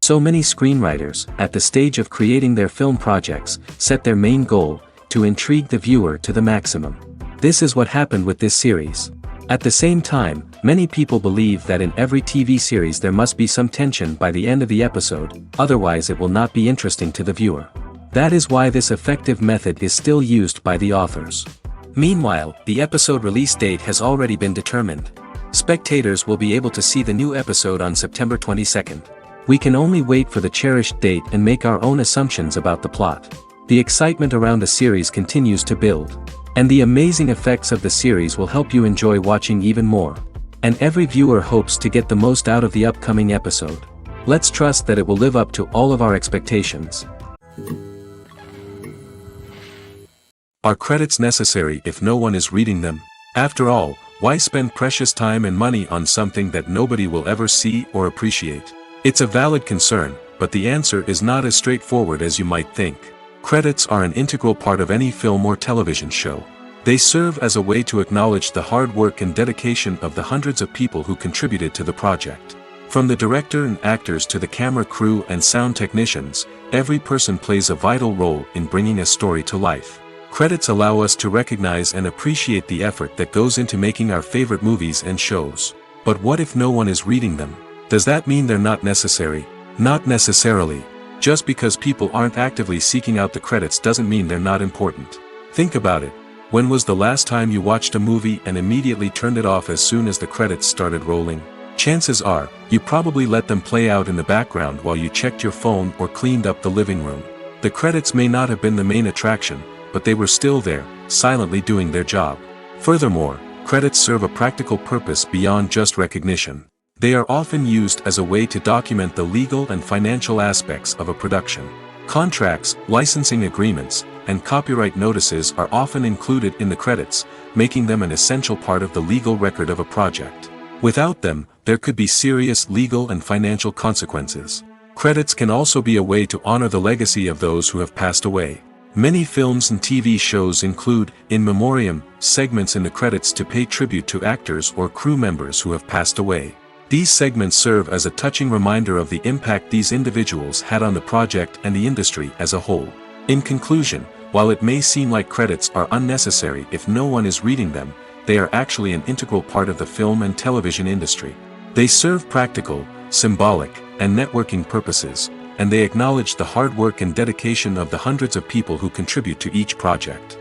So many screenwriters, at the stage of creating their film projects, set their main goal, to intrigue the viewer to the maximum. This is what happened with this series. At the same time, many people believe that in every TV series there must be some tension by the end of the episode, otherwise it will not be interesting to the viewer. That is why this effective method is still used by the authors. Meanwhile, the episode release date has already been determined. Spectators will be able to see the new episode on September 22nd. We can only wait for the cherished date and make our own assumptions about the plot. The excitement around the series continues to build. And the amazing effects of the series will help you enjoy watching even more. And every viewer hopes to get the most out of the upcoming episode. Let's trust that it will live up to all of our expectations. Are credits necessary if no one is reading them? After all, why spend precious time and money on something that nobody will ever see or appreciate? It's a valid concern, but the answer is not as straightforward as you might think. Credits are an integral part of any film or television show. They serve as a way to acknowledge the hard work and dedication of the hundreds of people who contributed to the project. From the director and actors to the camera crew and sound technicians, every person plays a vital role in bringing a story to life. Credits allow us to recognize and appreciate the effort that goes into making our favorite movies and shows. But what if no one is reading them? Does that mean they're not necessary? Not necessarily. Just because people aren't actively seeking out the credits doesn't mean they're not important. Think about it. When was the last time you watched a movie and immediately turned it off as soon as the credits started rolling? Chances are, you probably let them play out in the background while you checked your phone or cleaned up the living room. The credits may not have been the main attraction, but they were still there, silently doing their job. Furthermore, credits serve a practical purpose beyond just recognition. They are often used as a way to document the legal and financial aspects of a production. Contracts, licensing agreements, and copyright notices are often included in the credits, making them an essential part of the legal record of a project. Without them, there could be serious legal and financial consequences. Credits can also be a way to honor the legacy of those who have passed away. Many films and TV shows include, in memoriam, segments in the credits to pay tribute to actors or crew members who have passed away. These segments serve as a touching reminder of the impact these individuals had on the project and the industry as a whole. In conclusion, while it may seem like credits are unnecessary if no one is reading them, they are actually an integral part of the film and television industry. They serve practical, symbolic, and networking purposes, and they acknowledge the hard work and dedication of the hundreds of people who contribute to each project.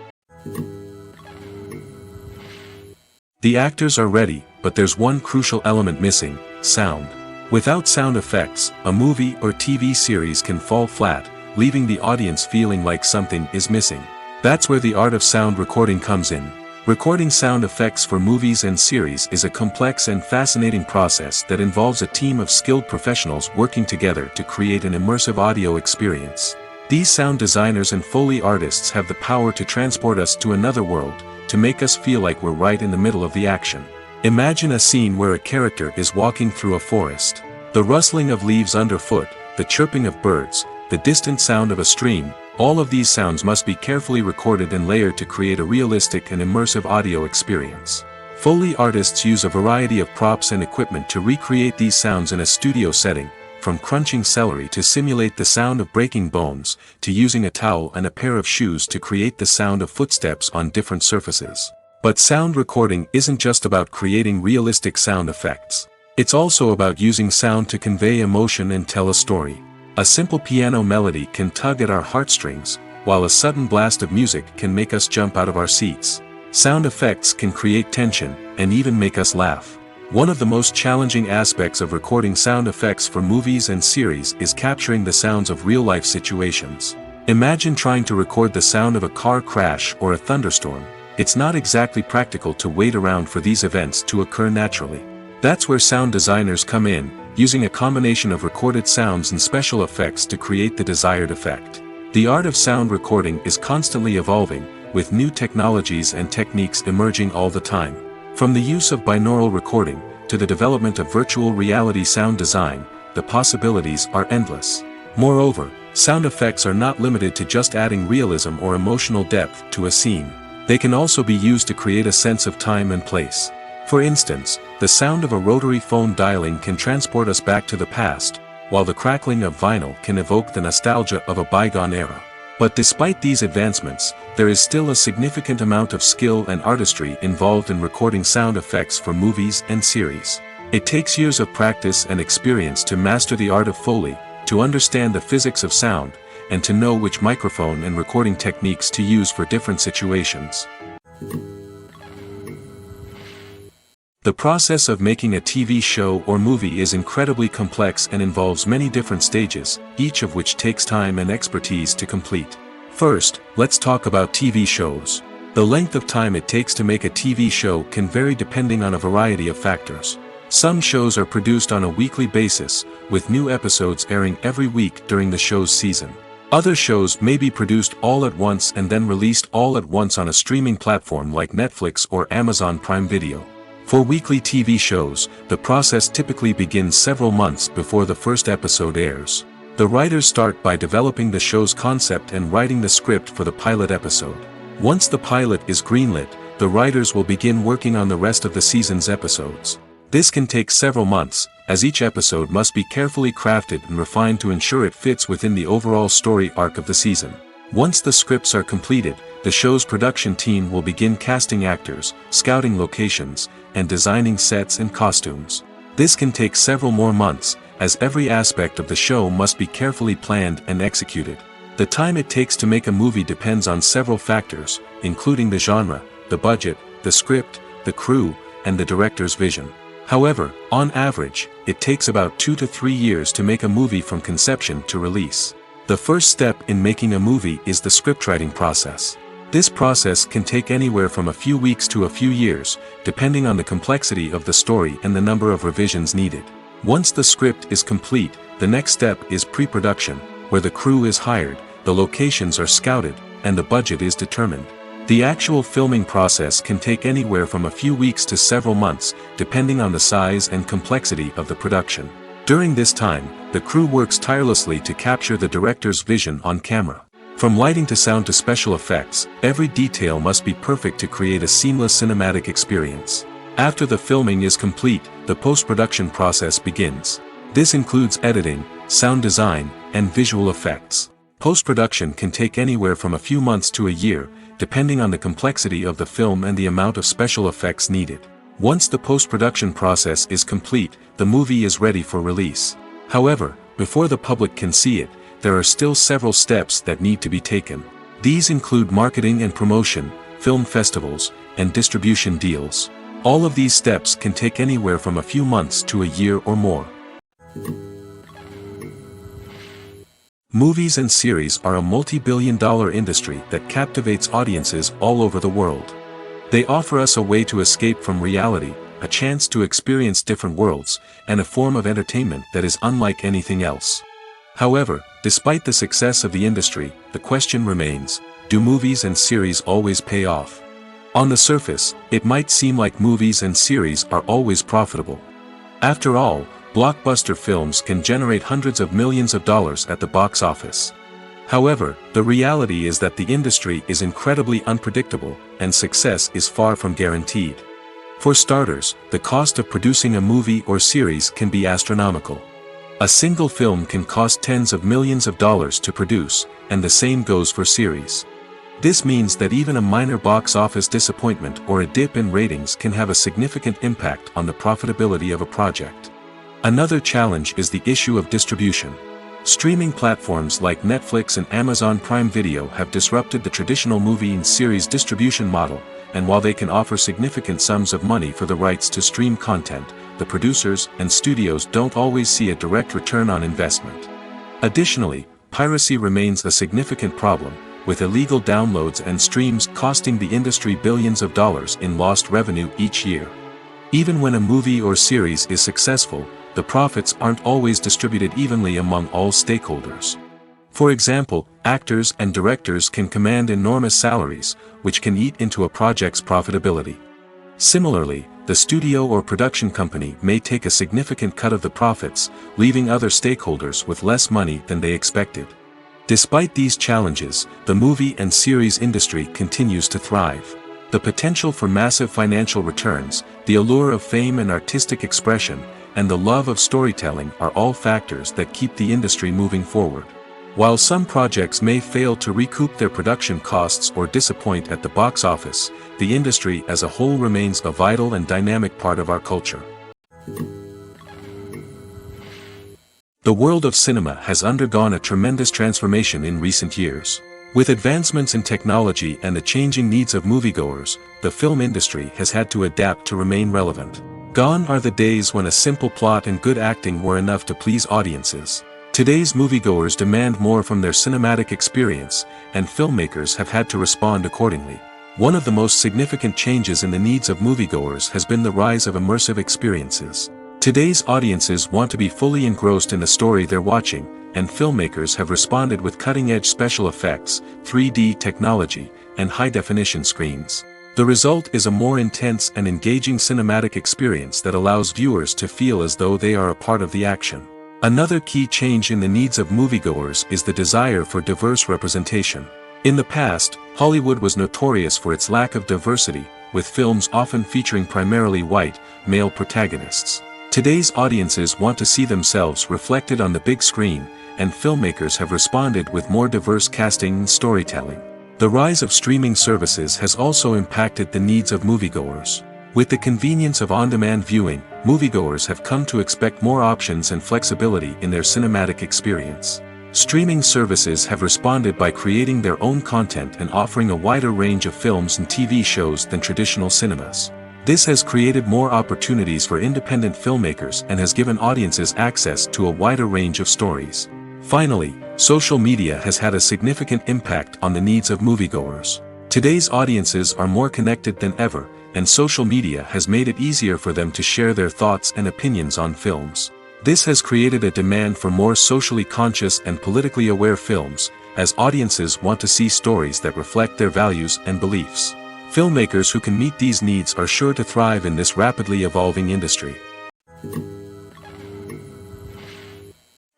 The actors are ready, but there's one crucial element missing: sound. Without sound effects, a movie or TV series can fall flat, leaving the audience feeling like something is missing. That's where the art of sound recording comes in. Recording sound effects for movies and series is a complex and fascinating process that involves a team of skilled professionals working together to create an immersive audio experience. These sound designers and Foley artists have the power to transport us to another world, to make us feel like we're right in the middle of the action. Imagine a scene where a character is walking through a forest. The rustling of leaves underfoot, the chirping of birds, the distant sound of a stream, all of these sounds must be carefully recorded and layered to create a realistic and immersive audio experience. Foley artists use a variety of props and equipment to recreate these sounds in a studio setting, from crunching celery to simulate the sound of breaking bones, to using a towel and a pair of shoes to create the sound of footsteps on different surfaces. But sound recording isn't just about creating realistic sound effects. It's also about using sound to convey emotion and tell a story. A simple piano melody can tug at our heartstrings, while a sudden blast of music can make us jump out of our seats. Sound effects can create tension, and even make us laugh. One of the most challenging aspects of recording sound effects for movies and series is capturing the sounds of real-life situations. Imagine trying to record the sound of a car crash or a thunderstorm. It's not exactly practical to wait around for these events to occur naturally. That's where sound designers come in, using a combination of recorded sounds and special effects to create the desired effect. The art of sound recording is constantly evolving, with new technologies and techniques emerging all the time. From the use of binaural recording, to the development of virtual reality sound design, the possibilities are endless. Moreover, sound effects are not limited to just adding realism or emotional depth to a scene. They can also be used to create a sense of time and place. For instance, the sound of a rotary phone dialing can transport us back to the past, while the crackling of vinyl can evoke the nostalgia of a bygone era. But despite these advancements, there is still a significant amount of skill and artistry involved in recording sound effects for movies and series. It takes years of practice and experience to master the art of Foley, to understand the physics of sound, and to know which microphone and recording techniques to use for different situations. The process of making a TV show or movie is incredibly complex and involves many different stages, each of which takes time and expertise to complete. First, let's talk about TV shows. The length of time it takes to make a TV show can vary depending on a variety of factors. Some shows are produced on a weekly basis, with new episodes airing every week during the show's season. Other shows may be produced all at once and then released all at once on a streaming platform like Netflix or Amazon Prime Video. For weekly TV shows, the process typically begins several months before the first episode airs. The writers start by developing the show's concept and writing the script for the pilot episode. Once the pilot is greenlit, the writers will begin working on the rest of the season's episodes. This can take several months, as each episode must be carefully crafted and refined to ensure it fits within the overall story arc of the season. Once the scripts are completed, the show's production team will begin casting actors, scouting locations, and designing sets and costumes. This can take several more months, as every aspect of the show must be carefully planned and executed. The time it takes to make a movie depends on several factors, including the genre, the budget, the script, the crew, and the director's vision. However, on average, it takes about 2 to 3 years to make a movie from conception to release. The first step in making a movie is the scriptwriting process. This process can take anywhere from a few weeks to a few years, depending on the complexity of the story and the number of revisions needed. Once the script is complete, the next step is pre-production, where the crew is hired, the locations are scouted, and the budget is determined. The actual filming process can take anywhere from a few weeks to several months, depending on the size and complexity of the production. During this time, the crew works tirelessly to capture the director's vision on camera. From lighting to sound to special effects, every detail must be perfect to create a seamless cinematic experience. After the filming is complete, the post-production process begins. This includes editing, sound design, and visual effects. Post-production can take anywhere from a few months to a year, depending on the complexity of the film and the amount of special effects needed. Once the post-production process is complete, the movie is ready for release. However, before the public can see it, there are still several steps that need to be taken. These include marketing and promotion, film festivals, and distribution deals. All of these steps can take anywhere from a few months to a year or more. Movies and series are a multi-billion-dollar industry that captivates audiences all over the world. They offer us a way to escape from reality, a chance to experience different worlds, and a form of entertainment that is unlike anything else. However, despite the success of the industry, the question remains, do movies and series always pay off? On the surface, it might seem like movies and series are always profitable. After all, blockbuster films can generate hundreds of millions of dollars at the box office. However, the reality is that the industry is incredibly unpredictable, and success is far from guaranteed. For starters, the cost of producing a movie or series can be astronomical. A single film can cost tens of millions of dollars to produce, and the same goes for series. This means that even a minor box office disappointment or a dip in ratings can have a significant impact on the profitability of a project. Another challenge is the issue of distribution. Streaming platforms like Netflix and Amazon Prime Video have disrupted the traditional movie and series distribution model, and while they can offer significant sums of money for the rights to stream content, the producers and studios don't always see a direct return on investment. Additionally, piracy remains a significant problem, with illegal downloads and streams costing the industry billions of dollars in lost revenue each year. Even when a movie or series is successful, the profits aren't always distributed evenly among all stakeholders. For example, actors and directors can command enormous salaries, which can eat into a project's profitability. Similarly, the studio or production company may take a significant cut of the profits, leaving other stakeholders with less money than they expected. Despite these challenges, the movie and series industry continues to thrive. The potential for massive financial returns, the allure of fame and artistic expression, and the love of storytelling are all factors that keep the industry moving forward. While some projects may fail to recoup their production costs or disappoint at the box office, the industry as a whole remains a vital and dynamic part of our culture. The world of cinema has undergone a tremendous transformation in recent years. With advancements in technology and the changing needs of moviegoers, the film industry has had to adapt to remain relevant. Gone are the days when a simple plot and good acting were enough to please audiences. Today's moviegoers demand more from their cinematic experience, and filmmakers have had to respond accordingly. One of the most significant changes in the needs of moviegoers has been the rise of immersive experiences. Today's audiences want to be fully engrossed in the story they're watching, and filmmakers have responded with cutting-edge special effects, 3D technology, and high-definition screens. The result is a more intense and engaging cinematic experience that allows viewers to feel as though they are a part of the action. Another key change in the needs of moviegoers is the desire for diverse representation. In the past, Hollywood was notorious for its lack of diversity, with films often featuring primarily white, male protagonists. Today's audiences want to see themselves reflected on the big screen, and filmmakers have responded with more diverse casting and storytelling. The rise of streaming services has also impacted the needs of moviegoers. With the convenience of on-demand viewing, moviegoers have come to expect more options and flexibility in their cinematic experience. Streaming services have responded by creating their own content and offering a wider range of films and TV shows than traditional cinemas. This has created more opportunities for independent filmmakers and has given audiences access to a wider range of stories. Finally, social media has had a significant impact on the needs of moviegoers. Today's audiences are more connected than ever, and social media has made it easier for them to share their thoughts and opinions on films. This has created a demand for more socially conscious and politically aware films, as audiences want to see stories that reflect their values and beliefs. Filmmakers who can meet these needs are sure to thrive in this rapidly evolving industry.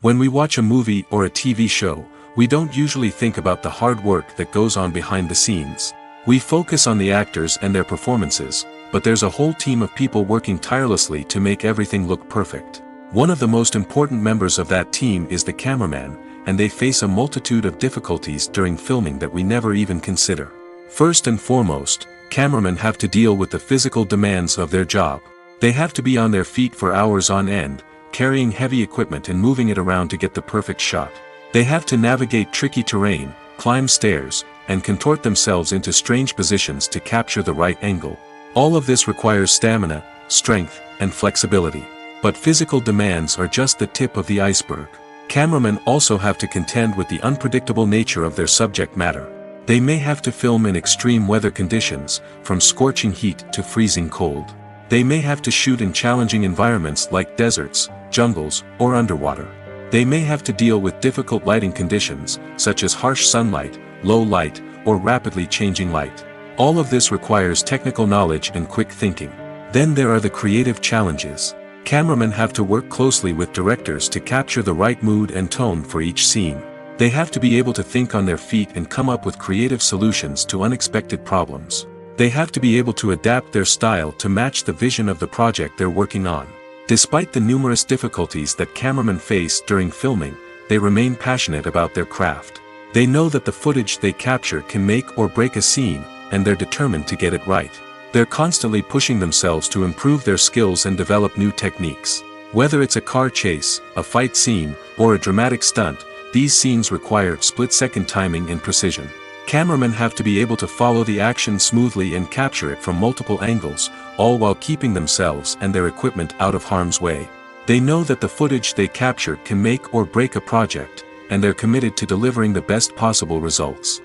When we watch a movie or a TV show, we don't usually think about the hard work that goes on behind the scenes. We focus on the actors and their performances, but there's a whole team of people working tirelessly to make everything look perfect. One of the most important members of that team is the cameraman, and they face a multitude of difficulties during filming that we never even consider. First and foremost, cameramen have to deal with the physical demands of their job. They have to be on their feet for hours on end, carrying heavy equipment and moving it around to get the perfect shot. They have to navigate tricky terrain, climb stairs, and contort themselves into strange positions to capture the right angle. All of this requires stamina, strength, and flexibility. But physical demands are just the tip of the iceberg. Cameramen also have to contend with the unpredictable nature of their subject matter. They may have to film in extreme weather conditions, from scorching heat to freezing cold. They may have to shoot in challenging environments like deserts, jungles, or underwater. They may have to deal with difficult lighting conditions, such as harsh sunlight, low light, or rapidly changing light. All of this requires technical knowledge and quick thinking. Then there are the creative challenges. Cameramen have to work closely with directors to capture the right mood and tone for each scene. They have to be able to think on their feet and come up with creative solutions to unexpected problems. They have to be able to adapt their style to match the vision of the project they're working on. Despite the numerous difficulties that cameramen face during filming, they remain passionate about their craft. They know that the footage they capture can make or break a scene, and they're determined to get it right. They're constantly pushing themselves to improve their skills and develop new techniques. Whether it's a car chase, a fight scene, or a dramatic stunt, these scenes require split-second timing and precision. Cameramen have to be able to follow the action smoothly and capture it from multiple angles, all while keeping themselves and their equipment out of harm's way. They know that the footage they capture can make or break a project, and they're committed to delivering the best possible results.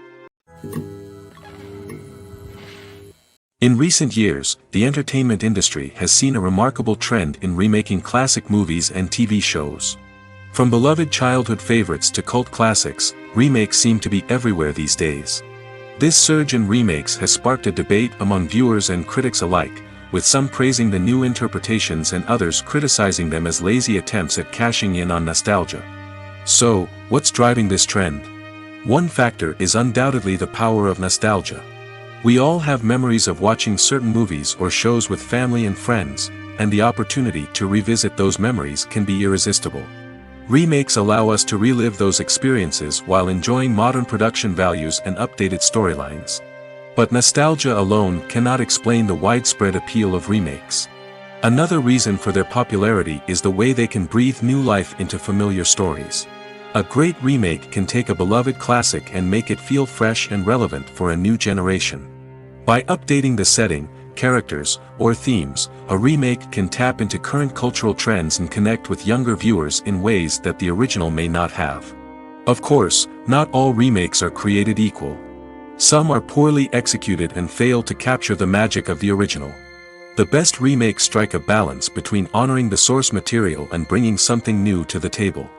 In recent years, the entertainment industry has seen a remarkable trend in remaking classic movies and TV shows. From beloved childhood favorites to cult classics, remakes seem to be everywhere these days. This surge in remakes has sparked a debate among viewers and critics alike, with some praising the new interpretations and others criticizing them as lazy attempts at cashing in on nostalgia. So, what's driving this trend? One factor is undoubtedly the power of nostalgia. We all have memories of watching certain movies or shows with family and friends, and the opportunity to revisit those memories can be irresistible. Remakes allow us to relive those experiences while enjoying modern production values and updated storylines. But nostalgia alone cannot explain the widespread appeal of remakes. Another reason for their popularity is the way they can breathe new life into familiar stories. A great remake can take a beloved classic and make it feel fresh and relevant for a new generation. By updating the setting, characters, or themes, a remake can tap into current cultural trends and connect with younger viewers in ways that the original may not have. Of course, not all remakes are created equal. Some are poorly executed and fail to capture the magic of the original. The best remakes strike a balance between honoring the source material and bringing something new to the table.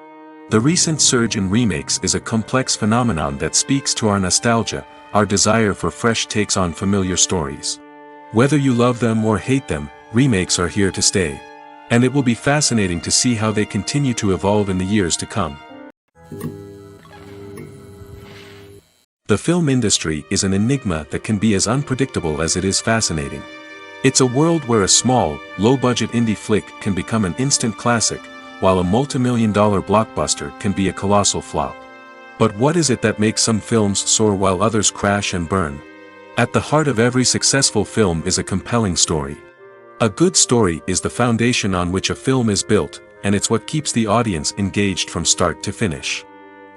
The recent surge in remakes is a complex phenomenon that speaks to our nostalgia, our desire for fresh takes on familiar stories. Whether you love them or hate them, remakes are here to stay. And it will be fascinating to see how they continue to evolve in the years to come. The film industry is an enigma that can be as unpredictable as it is fascinating. It's a world where a small, low-budget indie flick can become an instant classic, while a multi-million-dollar blockbuster can be a colossal flop. But what is it that makes some films soar while others crash and burn? At the heart of every successful film is a compelling story. A good story is the foundation on which a film is built, and it's what keeps the audience engaged from start to finish.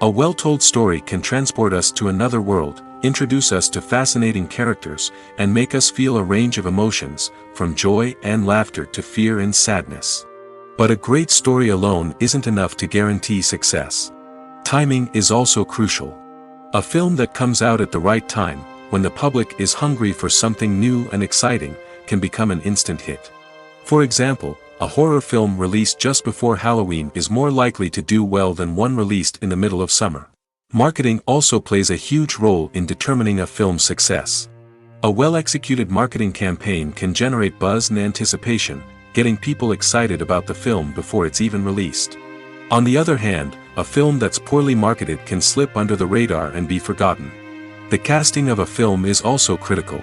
A well-told story can transport us to another world, introduce us to fascinating characters, and make us feel a range of emotions, from joy and laughter to fear and sadness. But a great story alone isn't enough to guarantee success. Timing is also crucial. A film that comes out at the right time, when the public is hungry for something new and exciting, can become an instant hit. For example, a horror film released just before Halloween is more likely to do well than one released in the middle of summer. Marketing also plays a huge role in determining a film's success. A well-executed marketing campaign can generate buzz and anticipation, getting people excited about the film before it's even released. On the other hand, a film that's poorly marketed can slip under the radar and be forgotten. The casting of a film is also critical.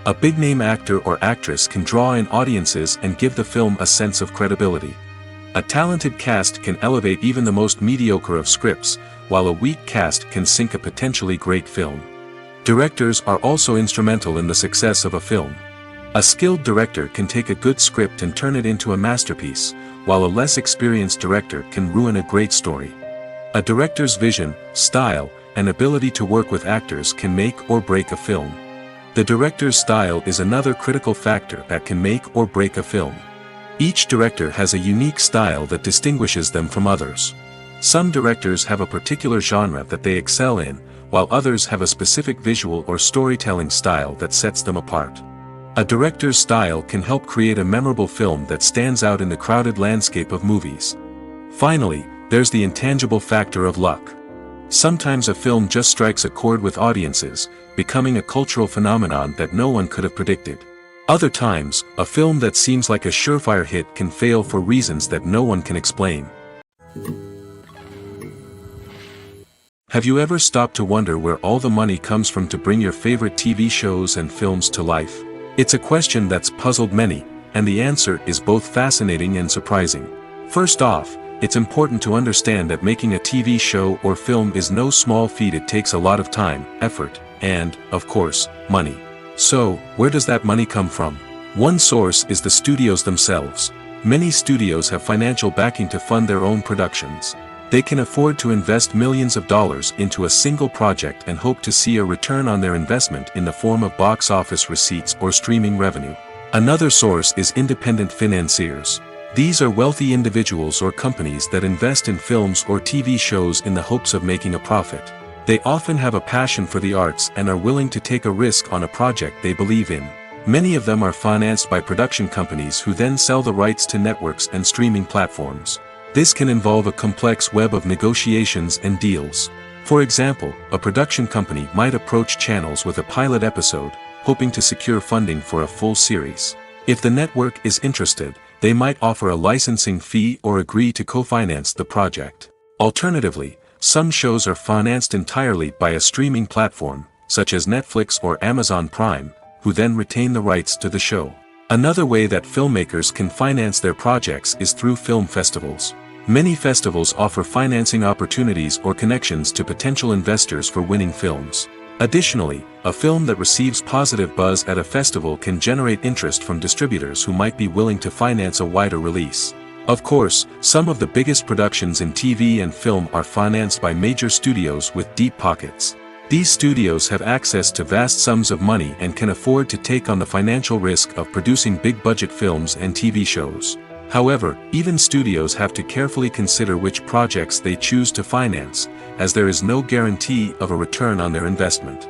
A big-name actor or actress can draw in audiences and give the film a sense of credibility. A talented cast can elevate even the most mediocre of scripts, while a weak cast can sink a potentially great film. Directors are also instrumental in the success of a film. A skilled director can take a good script and turn it into a masterpiece, while a less experienced director can ruin a great story. A director's vision, style, and ability to work with actors can make or break a film. The director's style is another critical factor that can make or break a film. Each director has a unique style that distinguishes them from others. Some directors have a particular genre that they excel in, while others have a specific visual or storytelling style that sets them apart. A director's style can help create a memorable film that stands out in the crowded landscape of movies. Finally, there's the intangible factor of luck. Sometimes a film just strikes a chord with audiences, becoming a cultural phenomenon that no one could have predicted. Other times, a film that seems like a surefire hit can fail for reasons that no one can explain. Have you ever stopped to wonder where all the money comes from to bring your favorite TV shows and films to life? It's a question that's puzzled many, and the answer is both fascinating and surprising. First off, it's important to understand that making a TV show or film is no small feat. It takes a lot of time, effort, and, of course, money. So, where does that money come from? One source is the studios themselves. Many studios have financial backing to fund their own productions. They can afford to invest millions of dollars into a single project and hope to see a return on their investment in the form of box office receipts or streaming revenue. Another source is independent financiers. These are wealthy individuals or companies that invest in films or TV shows in the hopes of making a profit. They often have a passion for the arts and are willing to take a risk on a project they believe in. Many of them are financed by production companies who then sell the rights to networks and streaming platforms. This can involve a complex web of negotiations and deals. For example, a production company might approach channels with a pilot episode, hoping to secure funding for a full series. If the network is interested, they might offer a licensing fee or agree to co-finance the project. Alternatively, some shows are financed entirely by a streaming platform, such as Netflix or Amazon Prime, who then retain the rights to the show. Another way that filmmakers can finance their projects is through film festivals. Many festivals offer financing opportunities or connections to potential investors for winning films. Additionally, a film that receives positive buzz at a festival can generate interest from distributors who might be willing to finance a wider release. Of course, some of the biggest productions in TV and film are financed by major studios with deep pockets. These studios have access to vast sums of money and can afford to take on the financial risk of producing big-budget films and TV shows. However, even studios have to carefully consider which projects they choose to finance, as there is no guarantee of a return on their investment.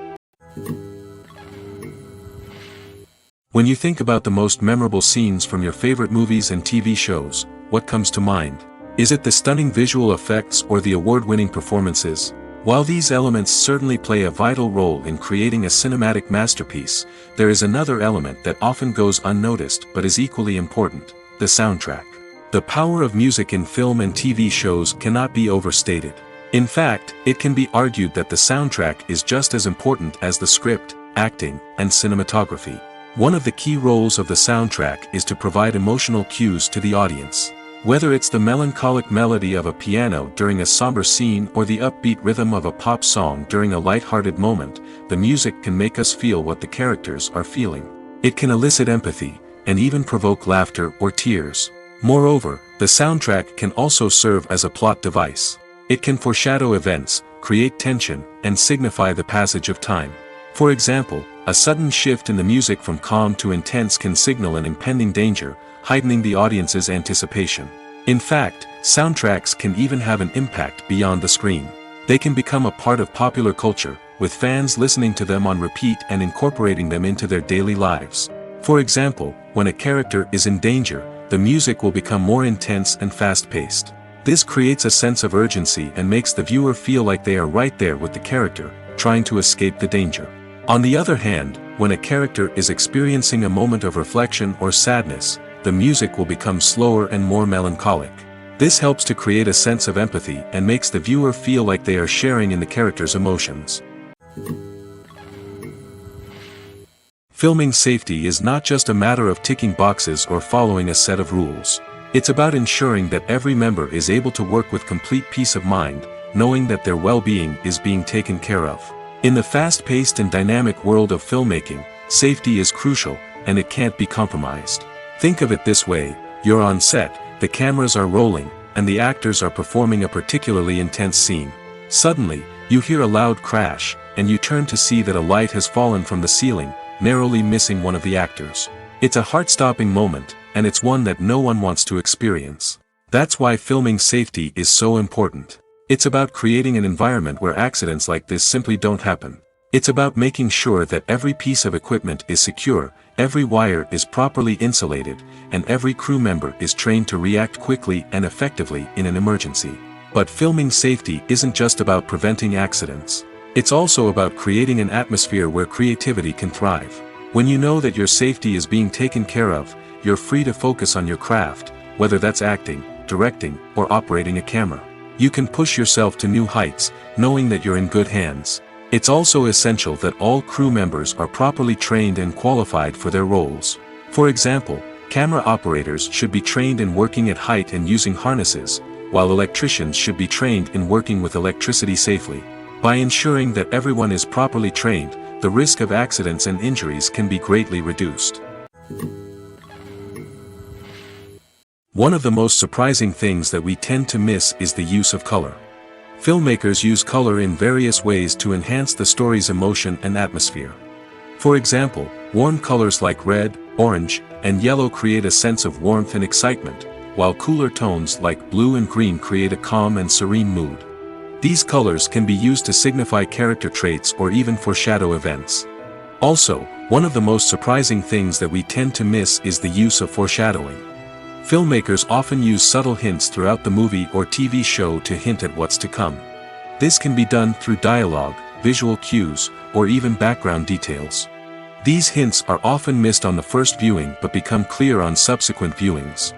When you think about the most memorable scenes from your favorite movies and TV shows, what comes to mind? Is it the stunning visual effects or the award-winning performances? While these elements certainly play a vital role in creating a cinematic masterpiece, there is another element that often goes unnoticed but is equally important: the soundtrack. The power of music in film and TV shows cannot be overstated. In fact, it can be argued that the soundtrack is just as important as the script, acting, and cinematography. One of the key roles of the soundtrack is to provide emotional cues to the audience. Whether it's the melancholic melody of a piano during a somber scene or the upbeat rhythm of a pop song during a light-hearted moment, the music can make us feel what the characters are feeling. It can elicit empathy, and even provoke laughter or tears. Moreover, the soundtrack can also serve as a plot device. It can foreshadow events, create tension, and signify the passage of time. For example, a sudden shift in the music from calm to intense can signal an impending danger, heightening the audience's anticipation. In fact, soundtracks can even have an impact beyond the screen. They can become a part of popular culture, with fans listening to them on repeat and incorporating them into their daily lives. For example, when a character is in danger, the music will become more intense and fast-paced. This creates a sense of urgency and makes the viewer feel like they are right there with the character, trying to escape the danger. On the other hand, when a character is experiencing a moment of reflection or sadness, the music will become slower and more melancholic. This helps to create a sense of empathy and makes the viewer feel like they are sharing in the character's emotions. Filming safety is not just a matter of ticking boxes or following a set of rules. It's about ensuring that every member is able to work with complete peace of mind, knowing that their well-being is being taken care of. In the fast-paced and dynamic world of filmmaking, safety is crucial, and it can't be compromised. Think of it this way: you're on set, the cameras are rolling, and the actors are performing a particularly intense scene. Suddenly, you hear a loud crash, and you turn to see that a light has fallen from the ceiling, narrowly missing one of the actors. It's a heart-stopping moment, and it's one that no one wants to experience. That's why filming safety is so important. It's about creating an environment where accidents like this simply don't happen. It's about making sure that every piece of equipment is secure, every wire is properly insulated, and every crew member is trained to react quickly and effectively in an emergency. But filming safety isn't just about preventing accidents. It's also about creating an atmosphere where creativity can thrive. When you know that your safety is being taken care of, you're free to focus on your craft, whether that's acting, directing, or operating a camera. You can push yourself to new heights, knowing that you're in good hands. It's also essential that all crew members are properly trained and qualified for their roles. For example, camera operators should be trained in working at height and using harnesses, while electricians should be trained in working with electricity safely. By ensuring that everyone is properly trained, the risk of accidents and injuries can be greatly reduced. One of the most surprising things that we tend to miss is the use of color. Filmmakers use color in various ways to enhance the story's emotion and atmosphere. For example, warm colors like red, orange, and yellow create a sense of warmth and excitement, while cooler tones like blue and green create a calm and serene mood. These colors can be used to signify character traits or even foreshadow events. Also, one of the most surprising things that we tend to miss is the use of foreshadowing. Filmmakers often use subtle hints throughout the movie or TV show to hint at what's to come. This can be done through dialogue, visual cues, or even background details. These hints are often missed on the first viewing but become clear on subsequent viewings.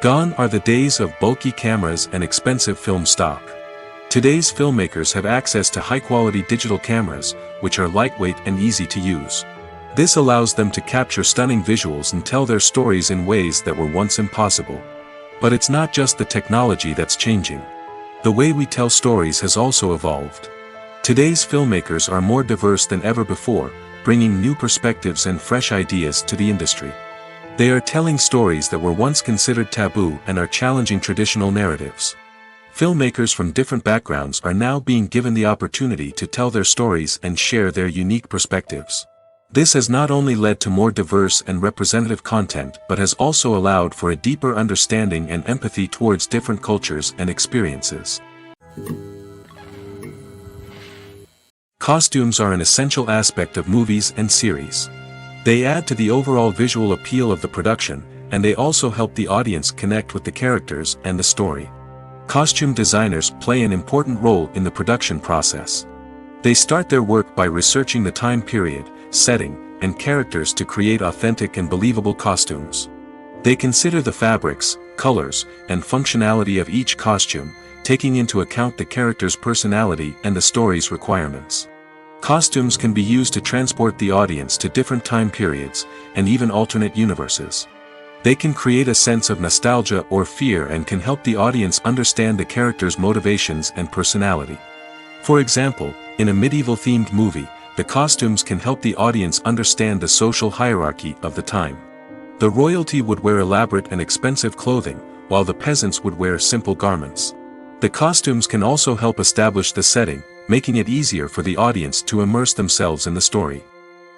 Gone are the days of bulky cameras and expensive film stock. Today's filmmakers have access to high-quality digital cameras, which are lightweight and easy to use. This allows them to capture stunning visuals and tell their stories in ways that were once impossible. But it's not just the technology that's changing. The way we tell stories has also evolved. Today's filmmakers are more diverse than ever before, bringing new perspectives and fresh ideas to the industry. They are telling stories that were once considered taboo and are challenging traditional narratives. Filmmakers from different backgrounds are now being given the opportunity to tell their stories and share their unique perspectives. This has not only led to more diverse and representative content but has also allowed for a deeper understanding and empathy towards different cultures and experiences. Costumes are an essential aspect of movies and series. They add to the overall visual appeal of the production, and they also help the audience connect with the characters and the story. Costume designers play an important role in the production process. They start their work by researching the time period, setting, and characters to create authentic and believable costumes. They consider the fabrics, colors, and functionality of each costume, taking into account the character's personality and the story's requirements. Costumes can be used to transport the audience to different time periods, and even alternate universes. They can create a sense of nostalgia or fear and can help the audience understand the character's motivations and personality. For example, in a medieval-themed movie, the costumes can help the audience understand the social hierarchy of the time. The royalty would wear elaborate and expensive clothing, while the peasants would wear simple garments. The costumes can also help establish the setting, making it easier for the audience to immerse themselves in the story.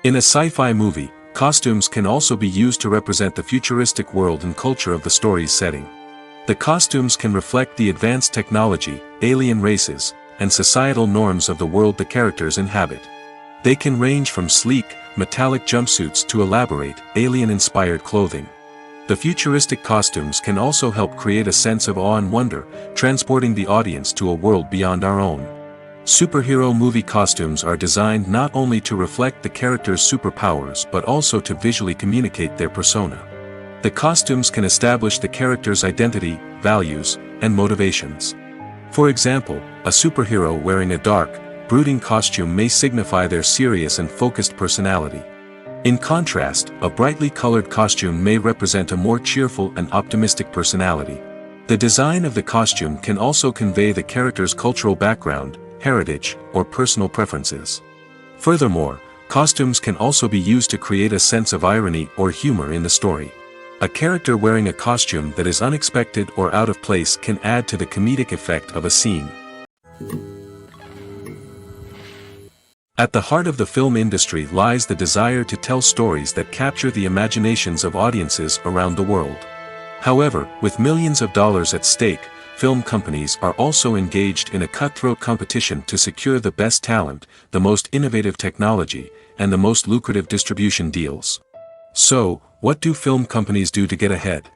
In a sci-fi movie, costumes can also be used to represent the futuristic world and culture of the story's setting. The costumes can reflect the advanced technology, alien races, and societal norms of the world the characters inhabit. They can range from sleek, metallic jumpsuits to elaborate, alien-inspired clothing. The futuristic costumes can also help create a sense of awe and wonder, transporting the audience to a world beyond our own. Superhero movie costumes are designed not only to reflect the character's superpowers but also to visually communicate their persona. The costumes can establish the character's identity, values, and motivations. For example, a superhero wearing a dark, brooding costume may signify their serious and focused personality. In contrast, a brightly colored costume may represent a more cheerful and optimistic personality. The design of the costume can also convey the character's cultural background, heritage, or personal preferences. Furthermore, costumes can also be used to create a sense of irony or humor in the story. A character wearing a costume that is unexpected or out of place can add to the comedic effect of a scene. At the heart of the film industry lies the desire to tell stories that capture the imaginations of audiences around the world. However, with millions of dollars at stake, film companies are also engaged in a cutthroat competition to secure the best talent, the most innovative technology, and the most lucrative distribution deals. So, what do film companies do to get ahead?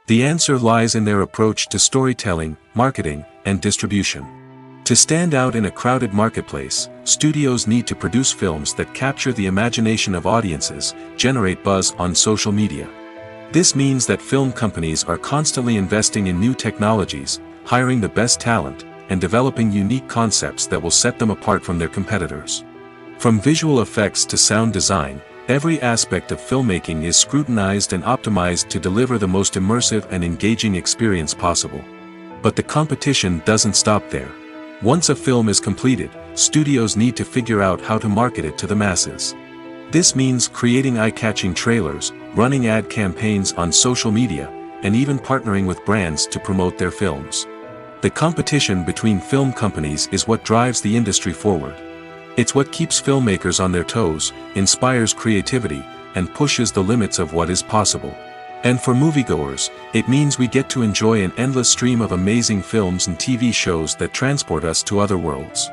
The answer lies in their approach to storytelling, marketing, and distribution. To stand out in a crowded marketplace, studios need to produce films that capture the imagination of audiences, generate buzz on social media. This means that film companies are constantly investing in new technologies, hiring the best talent, and developing unique concepts that will set them apart from their competitors. From visual effects to sound design, every aspect of filmmaking is scrutinized and optimized to deliver the most immersive and engaging experience possible. But the competition doesn't stop there. Once a film is completed, studios need to figure out how to market it to the masses. This means creating eye-catching trailers, running ad campaigns on social media, and even partnering with brands to promote their films. The competition between film companies is what drives the industry forward. It's what keeps filmmakers on their toes, inspires creativity, and pushes the limits of what is possible. And for moviegoers, it means we get to enjoy an endless stream of amazing films and TV shows that transport us to other worlds.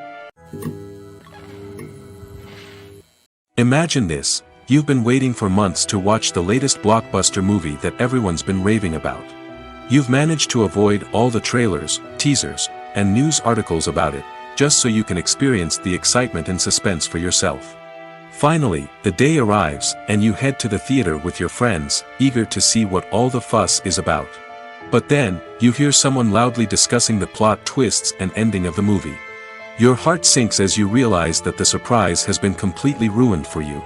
Imagine this: you've been waiting for months to watch the latest blockbuster movie that everyone's been raving about. You've managed to avoid all the trailers, teasers, and news articles about it, just so you can experience the excitement and suspense for yourself. Finally, the day arrives, and you head to the theater with your friends, eager to see what all the fuss is about. But then, you hear someone loudly discussing the plot twists and ending of the movie. Your heart sinks as you realize that the surprise has been completely ruined for you.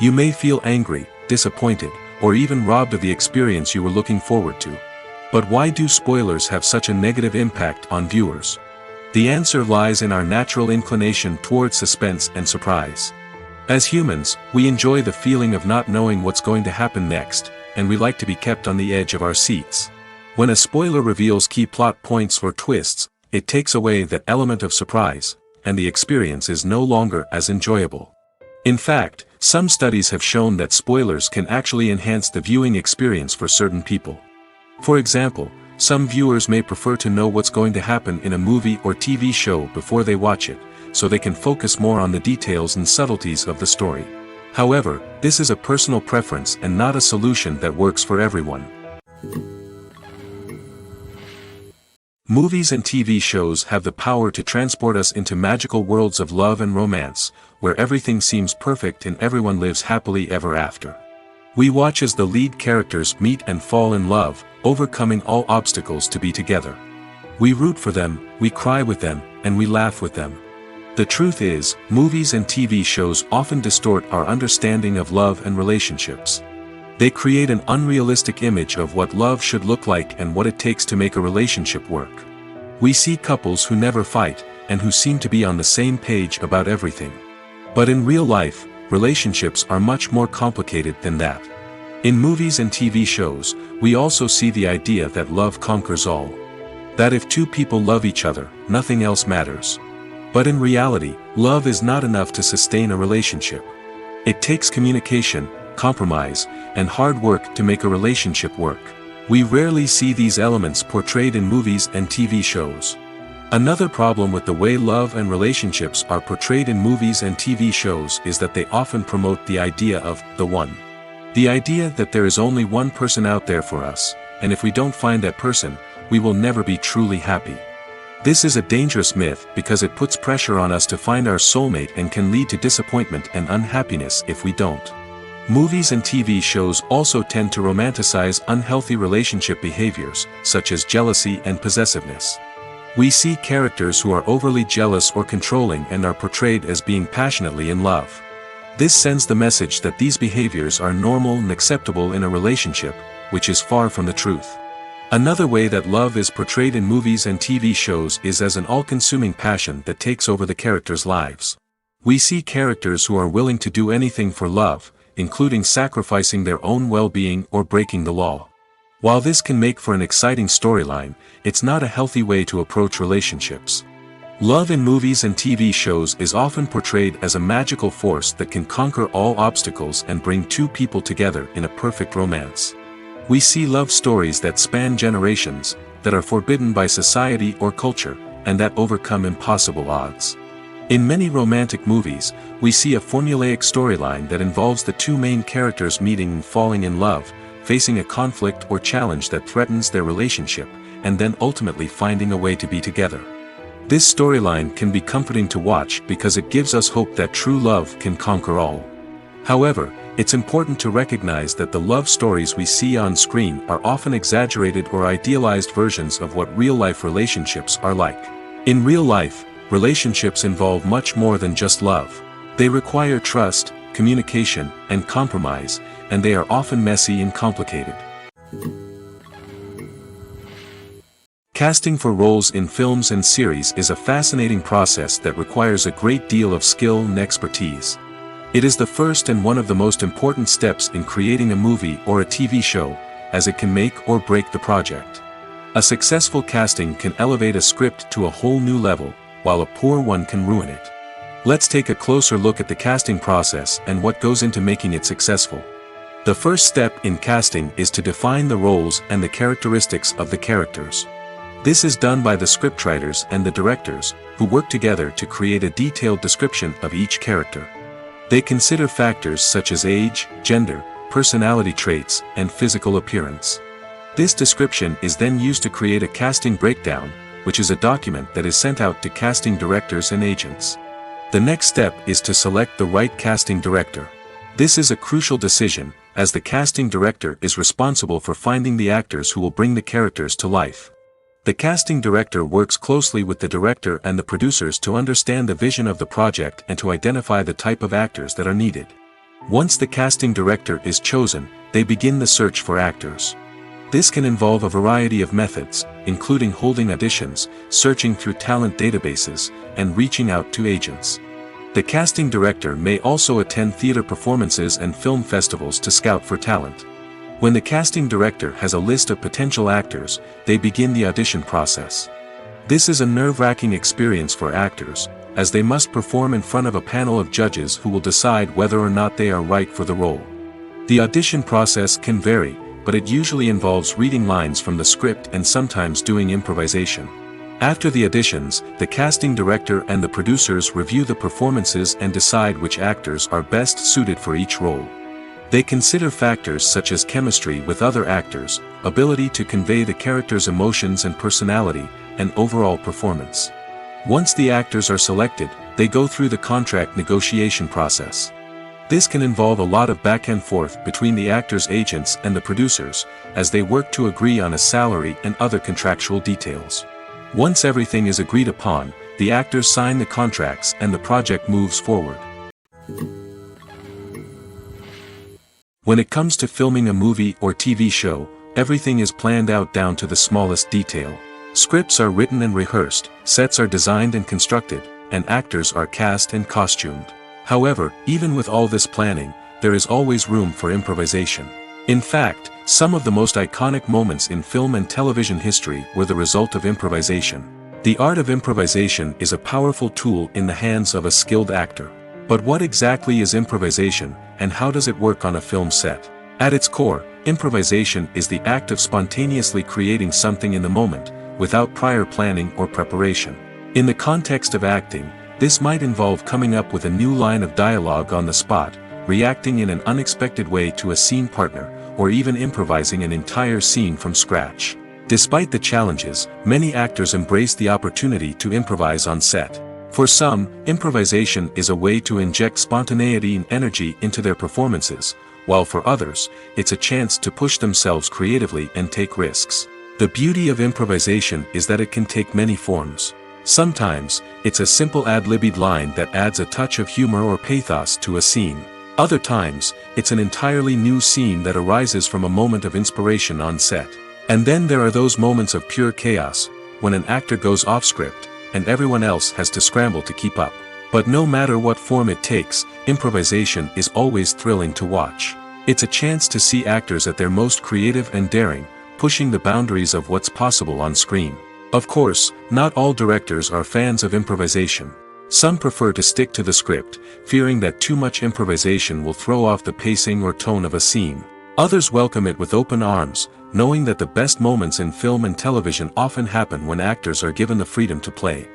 You may feel angry, disappointed, or even robbed of the experience you were looking forward to. But why do spoilers have such a negative impact on viewers? The answer lies in our natural inclination toward suspense and surprise. As humans, we enjoy the feeling of not knowing what's going to happen next, and we like to be kept on the edge of our seats. When a spoiler reveals key plot points or twists, it takes away that element of surprise, and the experience is no longer as enjoyable. In fact, some studies have shown that spoilers can actually enhance the viewing experience for certain people. For example, some viewers may prefer to know what's going to happen in a movie or TV show before they watch it, so they can focus more on the details and subtleties of the story. However, this is a personal preference and not a solution that works for everyone. Movies and TV shows have the power to transport us into magical worlds of love and romance, where everything seems perfect and everyone lives happily ever after. We watch as the lead characters meet and fall in love, overcoming all obstacles to be together. We root for them, we cry with them, and we laugh with them. The truth is, movies and TV shows often distort our understanding of love and relationships. They create an unrealistic image of what love should look like and what it takes to make a relationship work. We see couples who never fight, and who seem to be on the same page about everything. But in real life, relationships are much more complicated than that. In movies and TV shows, we also see the idea that love conquers all. That if two people love each other, nothing else matters. But in reality, love is not enough to sustain a relationship. It takes communication, compromise, and hard work to make a relationship work. We rarely see these elements portrayed in movies and TV shows. Another problem with the way love and relationships are portrayed in movies and TV shows is that they often promote the idea of the one. The idea that there is only one person out there for us, and if we don't find that person, we will never be truly happy. This is a dangerous myth because it puts pressure on us to find our soulmate and can lead to disappointment and unhappiness if we don't. Movies and TV shows also tend to romanticize unhealthy relationship behaviors, such as jealousy and possessiveness. We see characters who are overly jealous or controlling and are portrayed as being passionately in love. This sends the message that these behaviors are normal and acceptable in a relationship, which is far from the truth. Another way that love is portrayed in movies and TV shows is as an all-consuming passion that takes over the characters' lives. We see characters who are willing to do anything for love, including sacrificing their own well-being or breaking the law. While this can make for an exciting storyline, it's not a healthy way to approach relationships. Love in movies and TV shows is often portrayed as a magical force that can conquer all obstacles and bring two people together in a perfect romance. We see love stories that span generations, that are forbidden by society or culture, and that overcome impossible odds. In many romantic movies, we see a formulaic storyline that involves the two main characters meeting and falling in love, facing a conflict or challenge that threatens their relationship, and then ultimately finding a way to be together. This storyline can be comforting to watch because it gives us hope that true love can conquer all. However, it's important to recognize that the love stories we see on screen are often exaggerated or idealized versions of what real-life relationships are like. In real life, relationships involve much more than just love. They require trust, communication, and compromise, and they are often messy and complicated. Casting for roles in films and series is a fascinating process that requires a great deal of skill and expertise. It is the first and one of the most important steps in creating a movie or a TV show, as it can make or break the project. A successful casting can elevate a script to a whole new level, while a poor one can ruin it. Let's take a closer look at the casting process and what goes into making it successful. The first step in casting is to define the roles and the characteristics of the characters. This is done by the scriptwriters and the directors, who work together to create a detailed description of each character. They consider factors such as age, gender, personality traits, and physical appearance. This description is then used to create a casting breakdown, which is a document that is sent out to casting directors and agents. The next step is to select the right casting director. This is a crucial decision, as the casting director is responsible for finding the actors who will bring the characters to life. The casting director works closely with the director and the producers to understand the vision of the project and to identify the type of actors that are needed. Once the casting director is chosen, they begin the search for actors. This can involve a variety of methods, including holding auditions, searching through talent databases, and reaching out to agents. The casting director may also attend theater performances and film festivals to scout for talent. When the casting director has a list of potential actors, they begin the audition process. This is a nerve-wracking experience for actors, as they must perform in front of a panel of judges who will decide whether or not they are right for the role. The audition process can vary, but it usually involves reading lines from the script and sometimes doing improvisation. After the auditions, the casting director and the producers review the performances and decide which actors are best suited for each role. They consider factors such as chemistry with other actors, ability to convey the character's emotions and personality, and overall performance. Once the actors are selected, they go through the contract negotiation process. This can involve a lot of back and forth between the actors' agents and the producers, as they work to agree on a salary and other contractual details. Once everything is agreed upon, the actors sign the contracts and the project moves forward. When it comes to filming a movie or TV show, everything is planned out down to the smallest detail. Scripts are written and rehearsed, sets are designed and constructed, and actors are cast and costumed. However, even with all this planning, there is always room for improvisation. In fact, some of the most iconic moments in film and television history were the result of improvisation. The art of improvisation is a powerful tool in the hands of a skilled actor. But what exactly is improvisation, and how does it work on a film set? At its core, improvisation is the act of spontaneously creating something in the moment, without prior planning or preparation. In the context of acting, this might involve coming up with a new line of dialogue on the spot, reacting in an unexpected way to a scene partner, or even improvising an entire scene from scratch. Despite the challenges, many actors embrace the opportunity to improvise on set. For some, improvisation is a way to inject spontaneity and energy into their performances, while for others, it's a chance to push themselves creatively and take risks. The beauty of improvisation is that it can take many forms. Sometimes, it's a simple ad-libbed line that adds a touch of humor or pathos to a scene. Other times, it's an entirely new scene that arises from a moment of inspiration on set. And then there are those moments of pure chaos, when an actor goes off script, and everyone else has to scramble to keep up. But no matter what form it takes, improvisation is always thrilling to watch. It's a chance to see actors at their most creative and daring, pushing the boundaries of what's possible on screen. Of course, not all directors are fans of improvisation. Some prefer to stick to the script, fearing that too much improvisation will throw off the pacing or tone of a scene. Others welcome it with open arms, knowing that the best moments in film and television often happen when actors are given the freedom to play.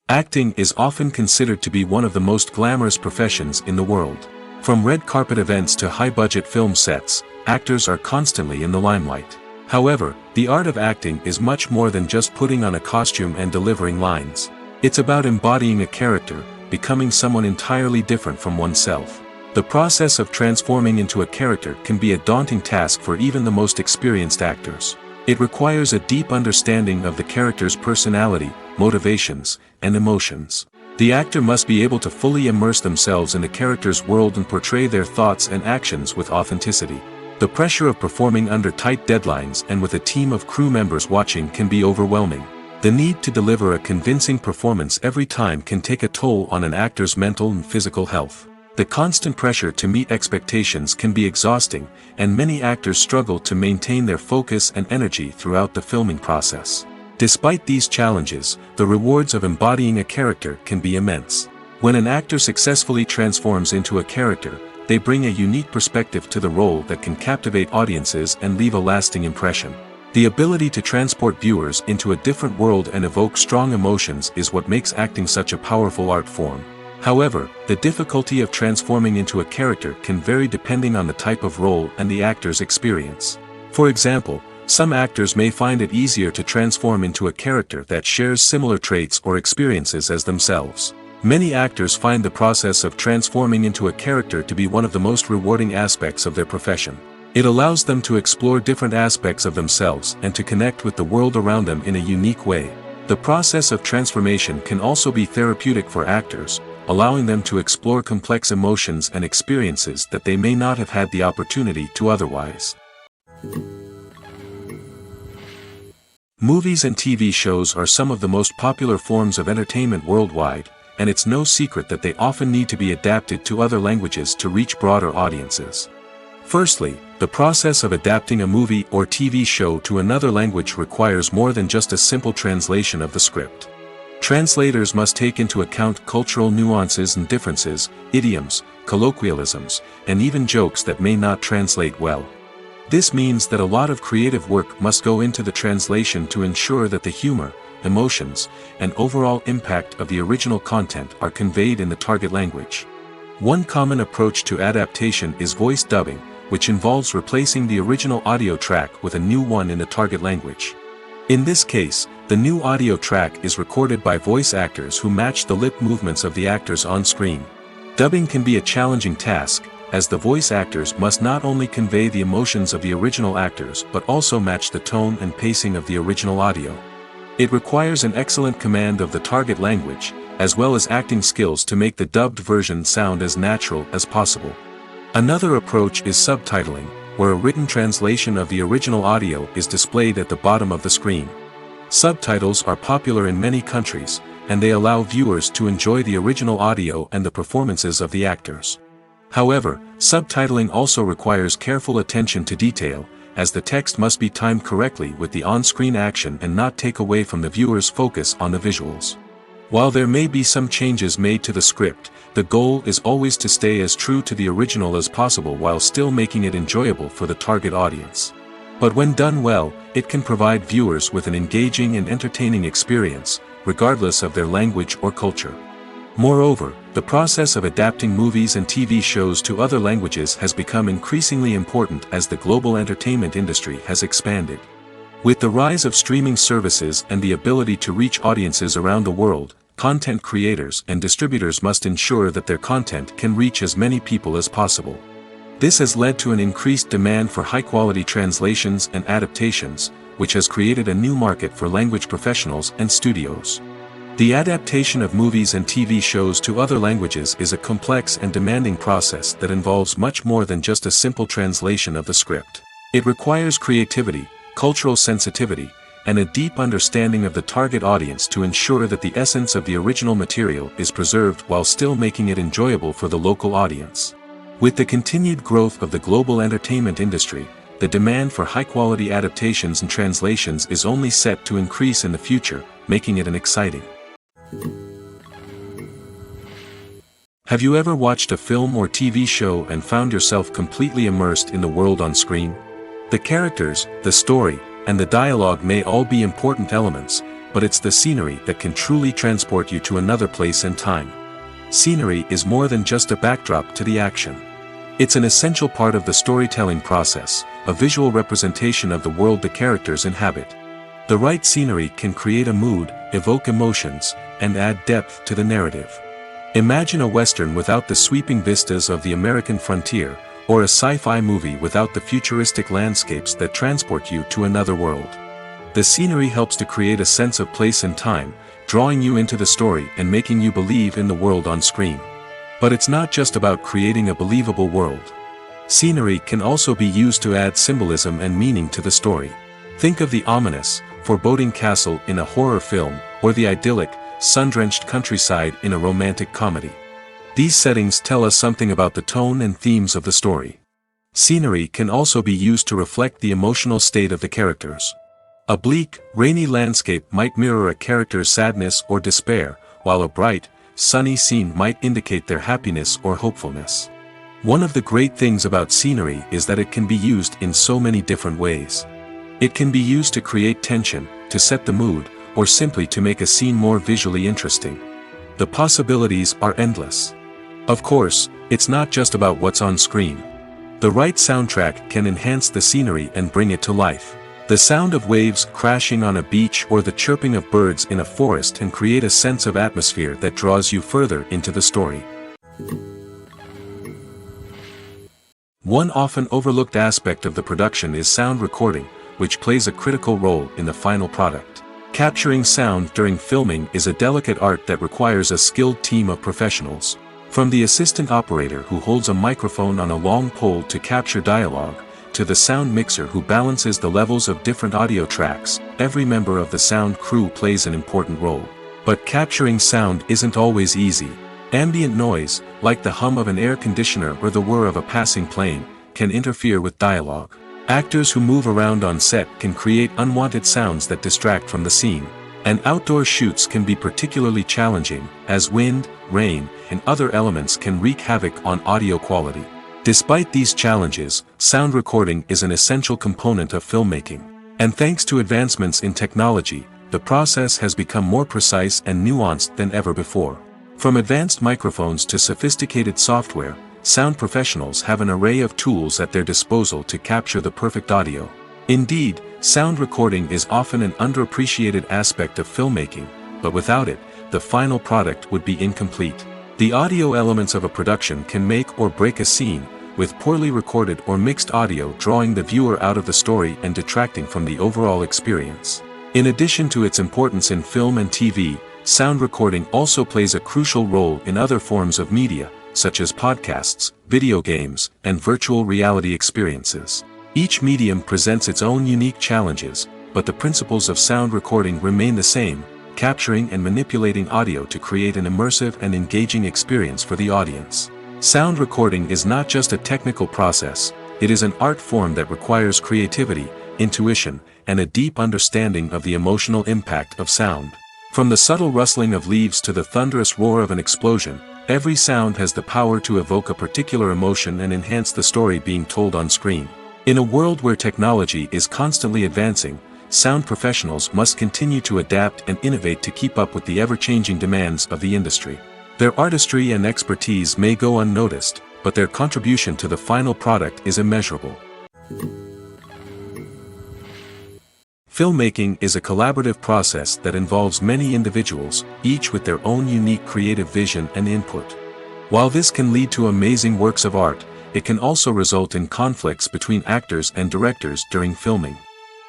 Acting is often considered to be one of the most glamorous professions in the world. From red carpet events to high-budget film sets, actors are constantly in the limelight. However, the art of acting is much more than just putting on a costume and delivering lines. It's about embodying a character, becoming someone entirely different from oneself. The process of transforming into a character can be a daunting task for even the most experienced actors. It requires a deep understanding of the character's personality, motivations, and emotions. The actor must be able to fully immerse themselves in the character's world and portray their thoughts and actions with authenticity. The pressure of performing under tight deadlines and with a team of crew members watching can be overwhelming. The need to deliver a convincing performance every time can take a toll on an actor's mental and physical health. The constant pressure to meet expectations can be exhausting, and many actors struggle to maintain their focus and energy throughout the filming process. Despite these challenges, the rewards of embodying a character can be immense. When an actor successfully transforms into a character, they bring a unique perspective to the role that can captivate audiences and leave a lasting impression. The ability to transport viewers into a different world and evoke strong emotions is what makes acting such a powerful art form. However, the difficulty of transforming into a character can vary depending on the type of role and the actor's experience. For example, some actors may find it easier to transform into a character that shares similar traits or experiences as themselves. Many actors find the process of transforming into a character to be one of the most rewarding aspects of their profession. It allows them to explore different aspects of themselves and to connect with the world around them in a unique way. The process of transformation can also be therapeutic for actors, allowing them to explore complex emotions and experiences that they may not have had the opportunity to otherwise. Movies and TV shows are some of the most popular forms of entertainment worldwide, and it's no secret that they often need to be adapted to other languages to reach broader audiences. Firstly, the process of adapting a movie or TV show to another language requires more than just a simple translation of the script. Translators must take into account cultural nuances and differences, idioms, colloquialisms, and even jokes that may not translate well. This means that a lot of creative work must go into the translation to ensure that the humor, emotions, and overall impact of the original content are conveyed in the target language. One common approach to adaptation is voice dubbing, which involves replacing the original audio track with a new one in the target language. In this case, the new audio track is recorded by voice actors who match the lip movements of the actors on screen. Dubbing can be a challenging task, as the voice actors must not only convey the emotions of the original actors but also match the tone and pacing of the original audio. It requires an excellent command of the target language, as well as acting skills to make the dubbed version sound as natural as possible. Another approach is subtitling, where a written translation of the original audio is displayed at the bottom of the screen. Subtitles are popular in many countries, and they allow viewers to enjoy the original audio and the performances of the actors. However, subtitling also requires careful attention to detail, as the text must be timed correctly with the on-screen action and not take away from the viewer's focus on the visuals. While there may be some changes made to the script, the goal is always to stay as true to the original as possible while still making it enjoyable for the target audience. But when done well, it can provide viewers with an engaging and entertaining experience, regardless of their language or culture. Moreover, the process of adapting movies and TV shows to other languages has become increasingly important as the global entertainment industry has expanded. With the rise of streaming services and the ability to reach audiences around the world, content creators and distributors must ensure that their content can reach as many people as possible. This has led to an increased demand for high-quality translations and adaptations, which has created a new market for language professionals and studios. The adaptation of movies and TV shows to other languages is a complex and demanding process that involves much more than just a simple translation of the script. It requires creativity, cultural sensitivity, and a deep understanding of the target audience to ensure that the essence of the original material is preserved while still making it enjoyable for the local audience. With the continued growth of the global entertainment industry, the demand for high-quality adaptations and translations is only set to increase in the future, making it an exciting. Have you ever watched a film or TV show and found yourself completely immersed in the world on screen? The characters, the story, and the dialogue may all be important elements, but it's the scenery that can truly transport you to another place and time. Scenery is more than just a backdrop to the action. It's an essential part of the storytelling process, a visual representation of the world the characters inhabit. The right scenery can create a mood, evoke emotions, and add depth to the narrative. Imagine a Western without the sweeping vistas of the American frontier, or a sci-fi movie without the futuristic landscapes that transport you to another world. The scenery helps to create a sense of place and time, drawing you into the story and making you believe in the world on screen. But it's not just about creating a believable world. Scenery can also be used to add symbolism and meaning to the story. Think of the ominous, foreboding castle in a horror film, or the idyllic, sun-drenched countryside in a romantic comedy. These settings tell us something about the tone and themes of the story. Scenery can also be used to reflect the emotional state of the characters. A bleak, rainy landscape might mirror a character's sadness or despair, while a bright, sunny scene might indicate their happiness or hopefulness. One of the great things about scenery is that it can be used in so many different ways. It can be used to create tension, to set the mood, or simply to make a scene more visually interesting. The possibilities are endless. Of course, it's not just about what's on screen. The right soundtrack can enhance the scenery and bring it to life. The sound of waves crashing on a beach or the chirping of birds in a forest can create a sense of atmosphere that draws you further into the story. One often overlooked aspect of the production is sound recording, which plays a critical role in the final product. Capturing sound during filming is a delicate art that requires a skilled team of professionals. From the assistant operator who holds a microphone on a long pole to capture dialogue, to the sound mixer who balances the levels of different audio tracks, every member of the sound crew plays an important role. But capturing sound isn't always easy. Ambient noise, like the hum of an air conditioner or the whir of a passing plane, can interfere with dialogue. Actors who move around on set can create unwanted sounds that distract from the scene. And outdoor shoots can be particularly challenging, as wind, rain, and other elements can wreak havoc on audio quality. Despite these challenges, sound recording is an essential component of filmmaking. And thanks to advancements in technology, the process has become more precise and nuanced than ever before. From advanced microphones to sophisticated software, sound professionals have an array of tools at their disposal to capture the perfect audio. Indeed, sound recording is often an underappreciated aspect of filmmaking, but without it, the final product would be incomplete. The audio elements of a production can make or break a scene, with poorly recorded or mixed audio drawing the viewer out of the story and detracting from the overall experience. In addition to its importance in film and TV, sound recording also plays a crucial role in other forms of media, such as podcasts, video games, and virtual reality experiences. Each medium presents its own unique challenges, but the principles of sound recording remain the same: capturing and manipulating audio to create an immersive and engaging experience for the audience. Sound recording is not just a technical process, it is an art form that requires creativity, intuition, and a deep understanding of the emotional impact of sound. From the subtle rustling of leaves to the thunderous roar of an explosion, every sound has the power to evoke a particular emotion and enhance the story being told on screen. In a world where technology is constantly advancing, sound professionals must continue to adapt and innovate to keep up with the ever-changing demands of the industry. Their artistry and expertise may go unnoticed, but their contribution to the final product is immeasurable. Filmmaking is a collaborative process that involves many individuals, each with their own unique creative vision and input. While this can lead to amazing works of art, it can also result in conflicts between actors and directors during filming.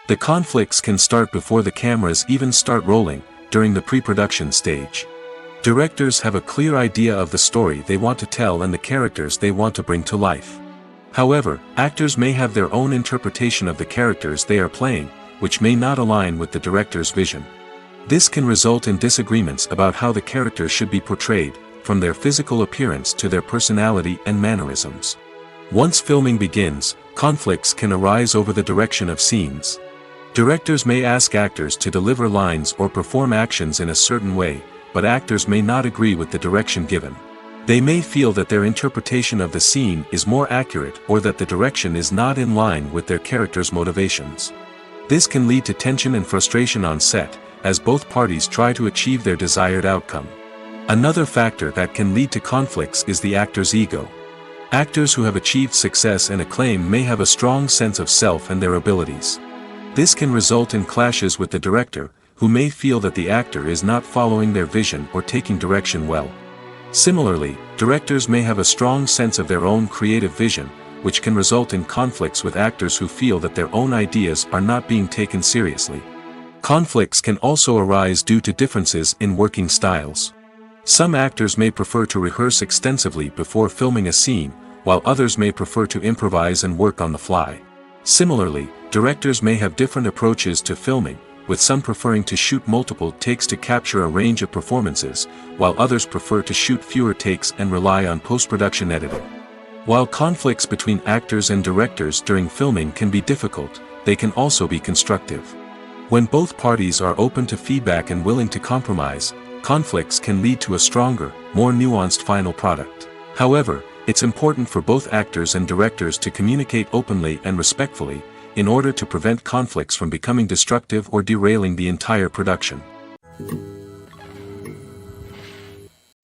The conflicts can start before the cameras even start rolling, during the pre-production stage. Directors have a clear idea of the story they want to tell and the characters they want to bring to life. However, actors may have their own interpretation of the characters they are playing, which may not align with the director's vision. This can result in disagreements about how the characters should be portrayed, from their physical appearance to their personality and mannerisms. Once filming begins, conflicts can arise over the direction of scenes. Directors may ask actors to deliver lines or perform actions in a certain way, but actors may not agree with the direction given. They may feel that their interpretation of the scene is more accurate or that the direction is not in line with their character's motivations. This can lead to tension and frustration on set, as both parties try to achieve their desired outcome. Another factor that can lead to conflicts is the actor's ego. Actors who have achieved success and acclaim may have a strong sense of self and their abilities. This can result in clashes with the director, who may feel that the actor is not following their vision or taking direction well. Similarly, directors may have a strong sense of their own creative vision, which can result in conflicts with actors who feel that their own ideas are not being taken seriously. Conflicts can also arise due to differences in working styles. Some actors may prefer to rehearse extensively before filming a scene, while others may prefer to improvise and work on the fly. Similarly, directors may have different approaches to filming, with some preferring to shoot multiple takes to capture a range of performances, while others prefer to shoot fewer takes and rely on post-production editing. While conflicts between actors and directors during filming can be difficult, they can also be constructive. When both parties are open to feedback and willing to compromise, conflicts can lead to a stronger, more nuanced final product. However, it's important for both actors and directors to communicate openly and respectfully, in order to prevent conflicts from becoming destructive or derailing the entire production.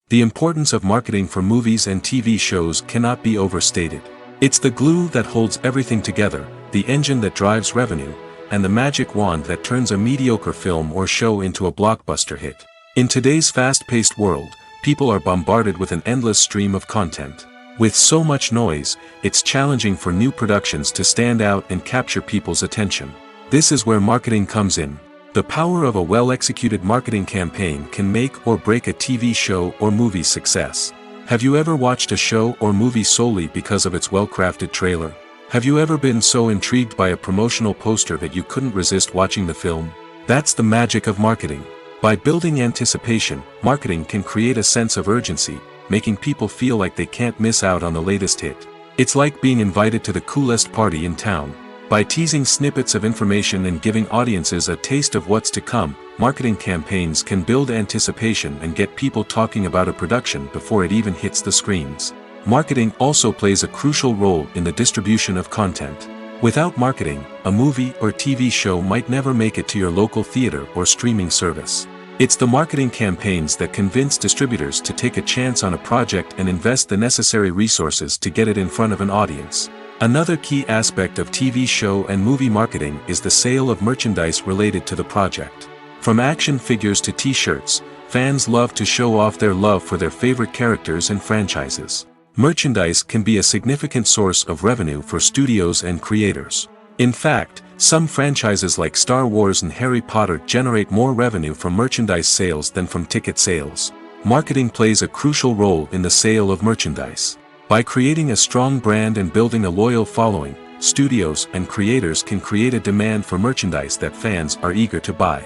The importance of marketing for movies and TV shows cannot be overstated. It's the glue that holds everything together, the engine that drives revenue, and the magic wand that turns a mediocre film or show into a blockbuster hit. In today's fast-paced world, people are bombarded with an endless stream of content. With so much noise, it's challenging for new productions to stand out and capture people's attention. This is where marketing comes in. The power of a well-executed marketing campaign can make or break a TV show or movie's success. Have you ever watched a show or movie solely because of its well-crafted trailer? Have you ever been so intrigued by a promotional poster that you couldn't resist watching the film? That's the magic of marketing. By building anticipation, marketing can create a sense of urgency, making people feel like they can't miss out on the latest hit. It's like being invited to the coolest party in town. By teasing snippets of information and giving audiences a taste of what's to come, marketing campaigns can build anticipation and get people talking about a production before it even hits the screens. Marketing also plays a crucial role in the distribution of content. Without marketing, a movie or TV show might never make it to your local theater or streaming service. It's the marketing campaigns that convince distributors to take a chance on a project and invest the necessary resources to get it in front of an audience. Another key aspect of TV show and movie marketing is the sale of merchandise related to the project. From action figures to t-shirts, fans love to show off their love for their favorite characters and franchises. Merchandise can be a significant source of revenue for studios and creators. In fact, some franchises like Star Wars and Harry Potter generate more revenue from merchandise sales than from ticket sales. Marketing plays a crucial role in the sale of merchandise. By creating a strong brand and building a loyal following, studios and creators can create a demand for merchandise that fans are eager to buy.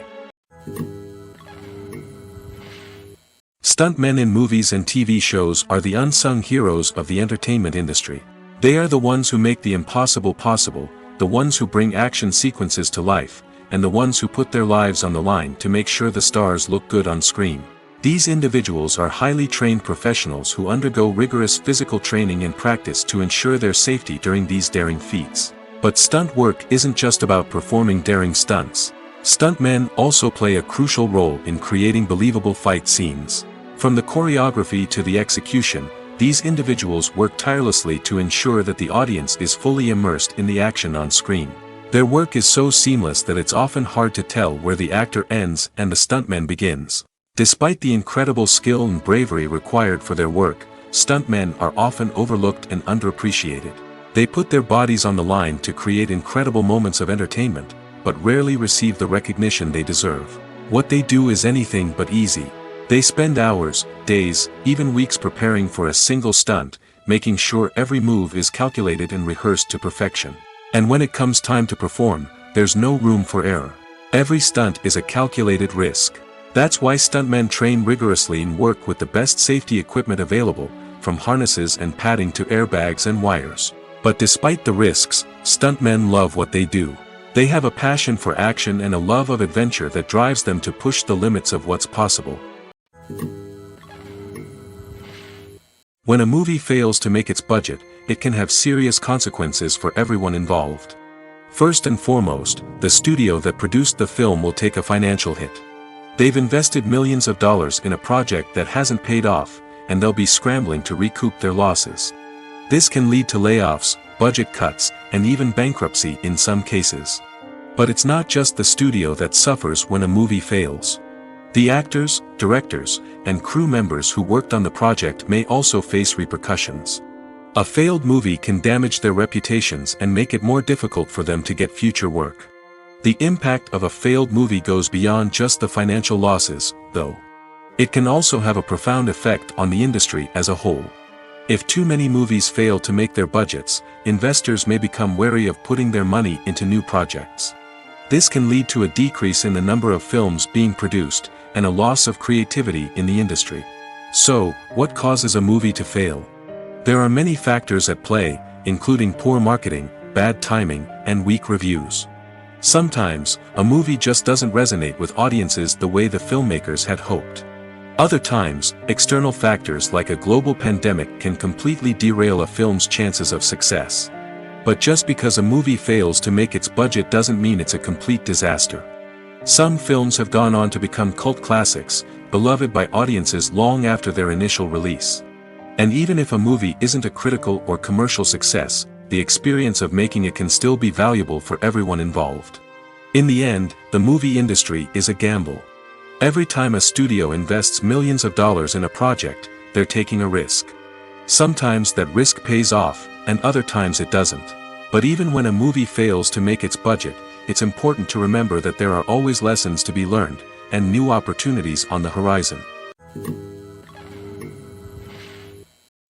Stuntmen in movies and TV shows are the unsung heroes of the entertainment industry. They are the ones who make the impossible possible, the ones who bring action sequences to life, and the ones who put their lives on the line to make sure the stars look good on screen. These individuals are highly trained professionals who undergo rigorous physical training and practice to ensure their safety during these daring feats. But stunt work isn't just about performing daring stunts. Stuntmen also play a crucial role in creating believable fight scenes. From the choreography to the execution, these individuals work tirelessly to ensure that the audience is fully immersed in the action on screen. Their work is so seamless that it's often hard to tell where the actor ends and the stuntman begins. Despite the incredible skill and bravery required for their work, stuntmen are often overlooked and underappreciated. They put their bodies on the line to create incredible moments of entertainment, but rarely receive the recognition they deserve. What they do is anything but easy. They spend hours, days, even weeks preparing for a single stunt, making sure every move is calculated and rehearsed to perfection. And when it comes time to perform, there's no room for error. Every stunt is a calculated risk. That's why stuntmen train rigorously and work with the best safety equipment available, from harnesses and padding to airbags and wires. But despite the risks, stuntmen love what they do. They have a passion for action and a love of adventure that drives them to push the limits of what's possible. When a movie fails to make its budget, it can have serious consequences for everyone involved. First and foremost, the studio that produced the film will take a financial hit. They've invested millions of dollars in a project that hasn't paid off, and they'll be scrambling to recoup their losses. This can lead to layoffs, budget cuts, and even bankruptcy in some cases. But it's not just the studio that suffers when a movie fails. The actors, directors, and crew members who worked on the project may also face repercussions. A failed movie can damage their reputations and make it more difficult for them to get future work. The impact of a failed movie goes beyond just the financial losses, though. It can also have a profound effect on the industry as a whole. If too many movies fail to make their budgets, investors may become wary of putting their money into new projects. This can lead to a decrease in the number of films being produced, and a loss of creativity in the industry. So, what causes a movie to fail? There are many factors at play, including poor marketing, bad timing, and weak reviews. Sometimes, a movie just doesn't resonate with audiences the way the filmmakers had hoped. Other times, external factors like a global pandemic can completely derail a film's chances of success. But just because a movie fails to make its budget doesn't mean it's a complete disaster. Some films have gone on to become cult classics, beloved by audiences long after their initial release. And even if a movie isn't a critical or commercial success, the experience of making it can still be valuable for everyone involved. In the end, the movie industry is a gamble. Every time a studio invests millions of dollars in a project, they're taking a risk. Sometimes that risk pays off, and other times it doesn't. But even when a movie fails to make its budget, it's important to remember that there are always lessons to be learned, and new opportunities on the horizon.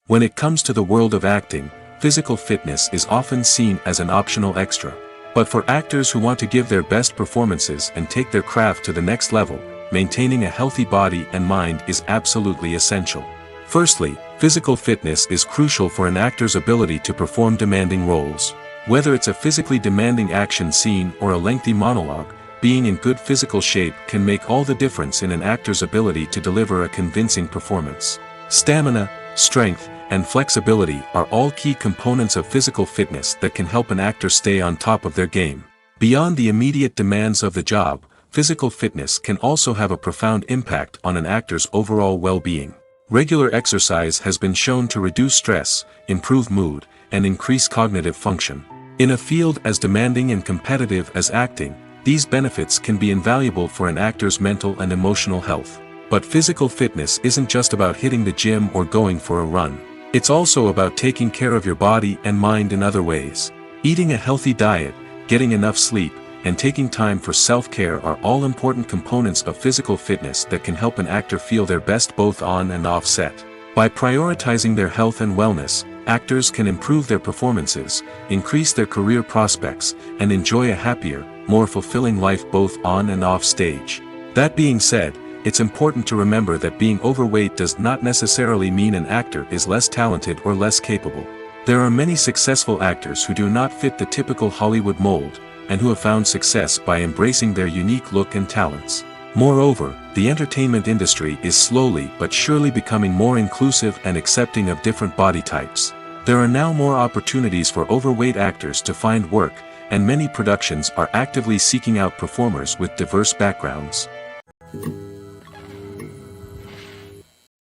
When it comes to the world of acting, physical fitness is often seen as an optional extra. But for actors who want to give their best performances and take their craft to the next level, maintaining a healthy body and mind is absolutely essential. Firstly, physical fitness is crucial for an actor's ability to perform demanding roles. Whether it's a physically demanding action scene or a lengthy monologue, being in good physical shape can make all the difference in an actor's ability to deliver a convincing performance. Stamina, strength, and flexibility are all key components of physical fitness that can help an actor stay on top of their game. Beyond the immediate demands of the job, physical fitness can also have a profound impact on an actor's overall well-being. Regular exercise has been shown to reduce stress, improve mood, and increase cognitive function. In a field as demanding and competitive as acting, these benefits can be invaluable for an actor's mental and emotional health. But physical fitness isn't just about hitting the gym or going for a run. It's also about taking care of your body and mind in other ways. Eating a healthy diet, getting enough sleep, and taking time for self-care are all important components of physical fitness that can help an actor feel their best both on and off set. By prioritizing their health and wellness, actors can improve their performances, increase their career prospects, and enjoy a happier, more fulfilling life both on and off stage. That being said, it's important to remember that being overweight does not necessarily mean an actor is less talented or less capable. There are many successful actors who do not fit the typical Hollywood mold, and who have found success by embracing their unique look and talents. Moreover, the entertainment industry is slowly but surely becoming more inclusive and accepting of different body types. There are now more opportunities for overweight actors to find work, and many productions are actively seeking out performers with diverse backgrounds.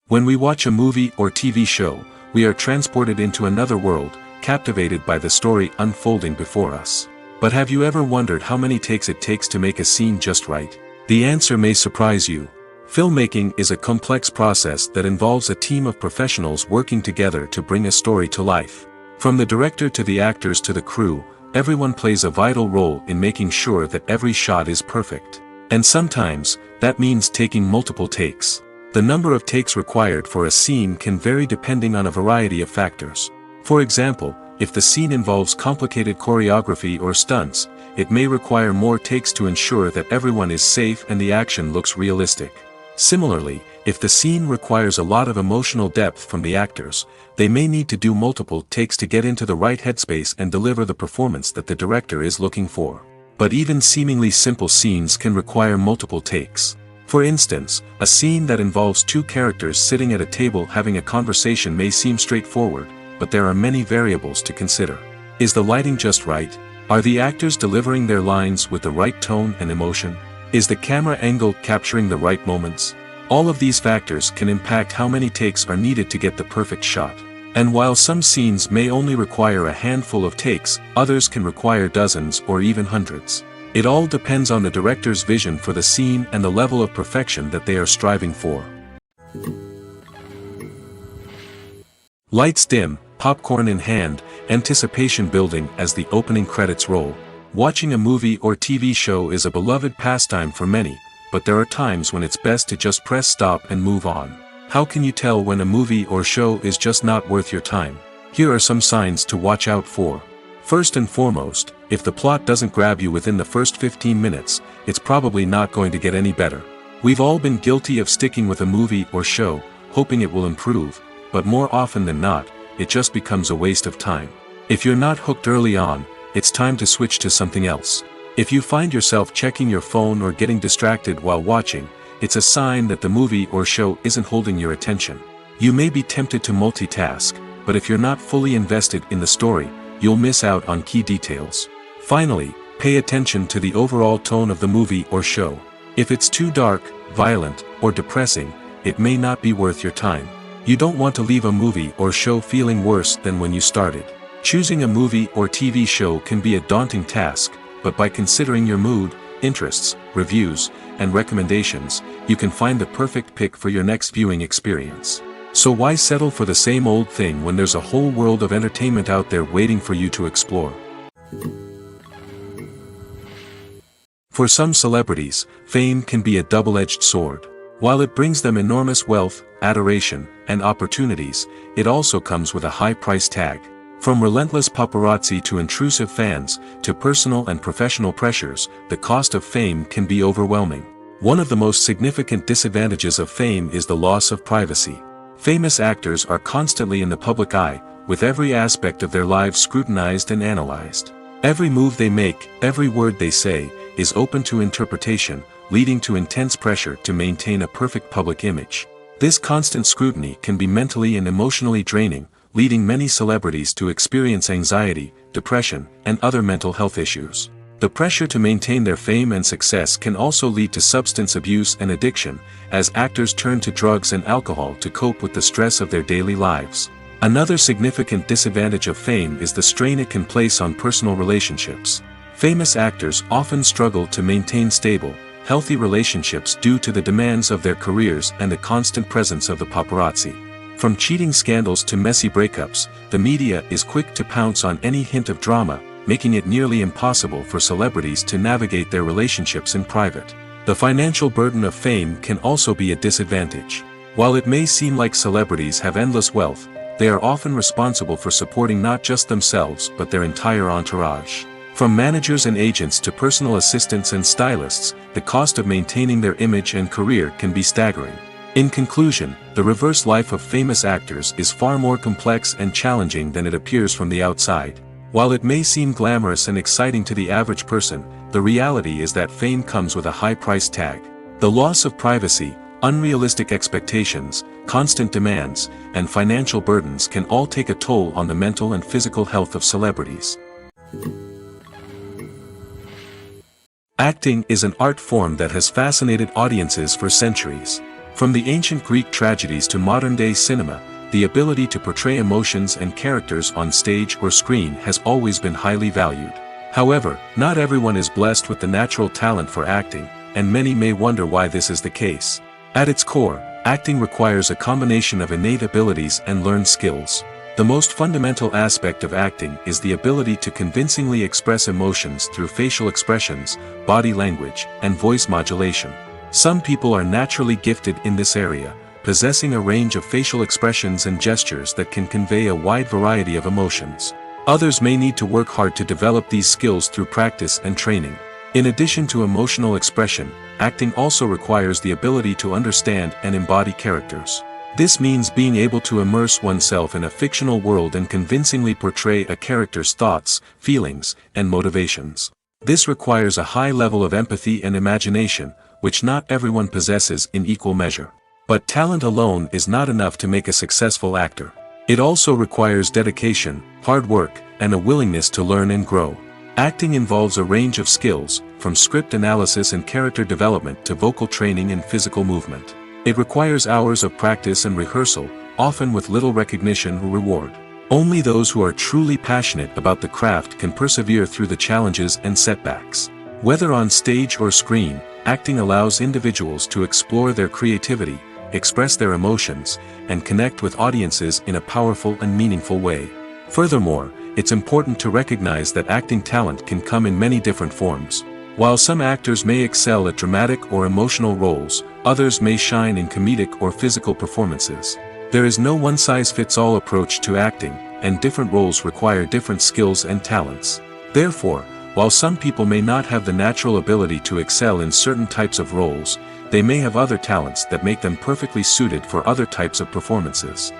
When we watch a movie or TV show, we are transported into another world, captivated by the story unfolding before us. But have you ever wondered how many takes it takes to make a scene just right? The answer may surprise you. Filmmaking is a complex process that involves a team of professionals working together to bring a story to life. From the director to the actors to the crew, everyone plays a vital role in making sure that every shot is perfect. And sometimes, that means taking multiple takes. The number of takes required for a scene can vary depending on a variety of factors. For example, if the scene involves complicated choreography or stunts, it may require more takes to ensure that everyone is safe and the action looks realistic. Similarly, if the scene requires a lot of emotional depth from the actors, they may need to do multiple takes to get into the right headspace and deliver the performance that the director is looking for. But even seemingly simple scenes can require multiple takes. For instance, a scene that involves two characters sitting at a table having a conversation may seem straightforward, but there are many variables to consider. Is the lighting just right? Are the actors delivering their lines with the right tone and emotion? Is the camera angle capturing the right moments? All of these factors can impact how many takes are needed to get the perfect shot. And while some scenes may only require a handful of takes, others can require dozens or even hundreds. It all depends on the director's vision for the scene and the level of perfection that they are striving for. Lights dim, popcorn in hand, anticipation building as the opening credits roll. Watching a movie or TV show is a beloved pastime for many, but there are times when it's best to just press stop and move on. How can you tell when a movie or show is just not worth your time? Here are some signs to watch out for. First and foremost, if the plot doesn't grab you within the first 15 minutes, it's probably not going to get any better. We've all been guilty of sticking with a movie or show, hoping it will improve, but more often than not, it just becomes a waste of time. If you're not hooked early on, it's time to switch to something else. If you find yourself checking your phone or getting distracted while watching, it's a sign that the movie or show isn't holding your attention. You may be tempted to multitask, but if you're not fully invested in the story, you'll miss out on key details. Finally, pay attention to the overall tone of the movie or show. If it's too dark, violent, or depressing, it may not be worth your time. You don't want to leave a movie or show feeling worse than when you started. Choosing a movie or TV show can be a daunting task, but by considering your mood, interests, reviews, and recommendations, you can find the perfect pick for your next viewing experience. So why settle for the same old thing when there's a whole world of entertainment out there waiting for you to explore? For some celebrities, fame can be a double-edged sword. While it brings them enormous wealth, adoration, and opportunities, it also comes with a high price tag. From relentless paparazzi to intrusive fans, to personal and professional pressures, the cost of fame can be overwhelming. One of the most significant disadvantages of fame is the loss of privacy. Famous actors are constantly in the public eye, with every aspect of their lives scrutinized and analyzed. Every move they make, every word they say, is open to interpretation, leading to intense pressure to maintain a perfect public image. This constant scrutiny can be mentally and emotionally draining, leading many celebrities to experience anxiety, depression, and other mental health issues. The pressure to maintain their fame and success can also lead to substance abuse and addiction, as actors turn to drugs and alcohol to cope with the stress of their daily lives. Another significant disadvantage of fame is the strain it can place on personal relationships. Famous actors often struggle to maintain stable, healthy relationships due to the demands of their careers and the constant presence of the paparazzi. From cheating scandals to messy breakups, the media is quick to pounce on any hint of drama, making it nearly impossible for celebrities to navigate their relationships in private. The financial burden of fame can also be a disadvantage. While it may seem like celebrities have endless wealth, they are often responsible for supporting not just themselves but their entire entourage. From managers and agents to personal assistants and stylists, the cost of maintaining their image and career can be staggering. In conclusion, the reverse life of famous actors is far more complex and challenging than it appears from the outside. While it may seem glamorous and exciting to the average person, the reality is that fame comes with a high price tag. The loss of privacy, unrealistic expectations, constant demands, and financial burdens can all take a toll on the mental and physical health of celebrities. Acting is an art form that has fascinated audiences for centuries. From the ancient Greek tragedies to modern-day cinema, the ability to portray emotions and characters on stage or screen has always been highly valued. However, not everyone is blessed with the natural talent for acting, and many may wonder why this is the case. At its core, acting requires a combination of innate abilities and learned skills. The most fundamental aspect of acting is the ability to convincingly express emotions through facial expressions, body language, and voice modulation. Some people are naturally gifted in this area, possessing a range of facial expressions and gestures that can convey a wide variety of emotions. Others may need to work hard to develop these skills through practice and training. In addition to emotional expression, acting also requires the ability to understand and embody characters. This means being able to immerse oneself in a fictional world and convincingly portray a character's thoughts, feelings, and motivations. This requires a high level of empathy and imagination, which not everyone possesses in equal measure. But talent alone is not enough to make a successful actor. It also requires dedication, hard work, and a willingness to learn and grow. Acting involves a range of skills, from script analysis and character development to vocal training and physical movement. It requires hours of practice and rehearsal, often with little recognition or reward. Only those who are truly passionate about the craft can persevere through the challenges and setbacks. Whether on stage or screen, acting allows individuals to explore their creativity, express their emotions, and connect with audiences in a powerful and meaningful way. Furthermore, it's important to recognize that acting talent can come in many different forms. While some actors may excel at dramatic or emotional roles, others may shine in comedic or physical performances. There is no one-size-fits-all approach to acting, and different roles require different skills and talents. Therefore, while some people may not have the natural ability to excel in certain types of roles, they may have other talents that make them perfectly suited for other types of performances.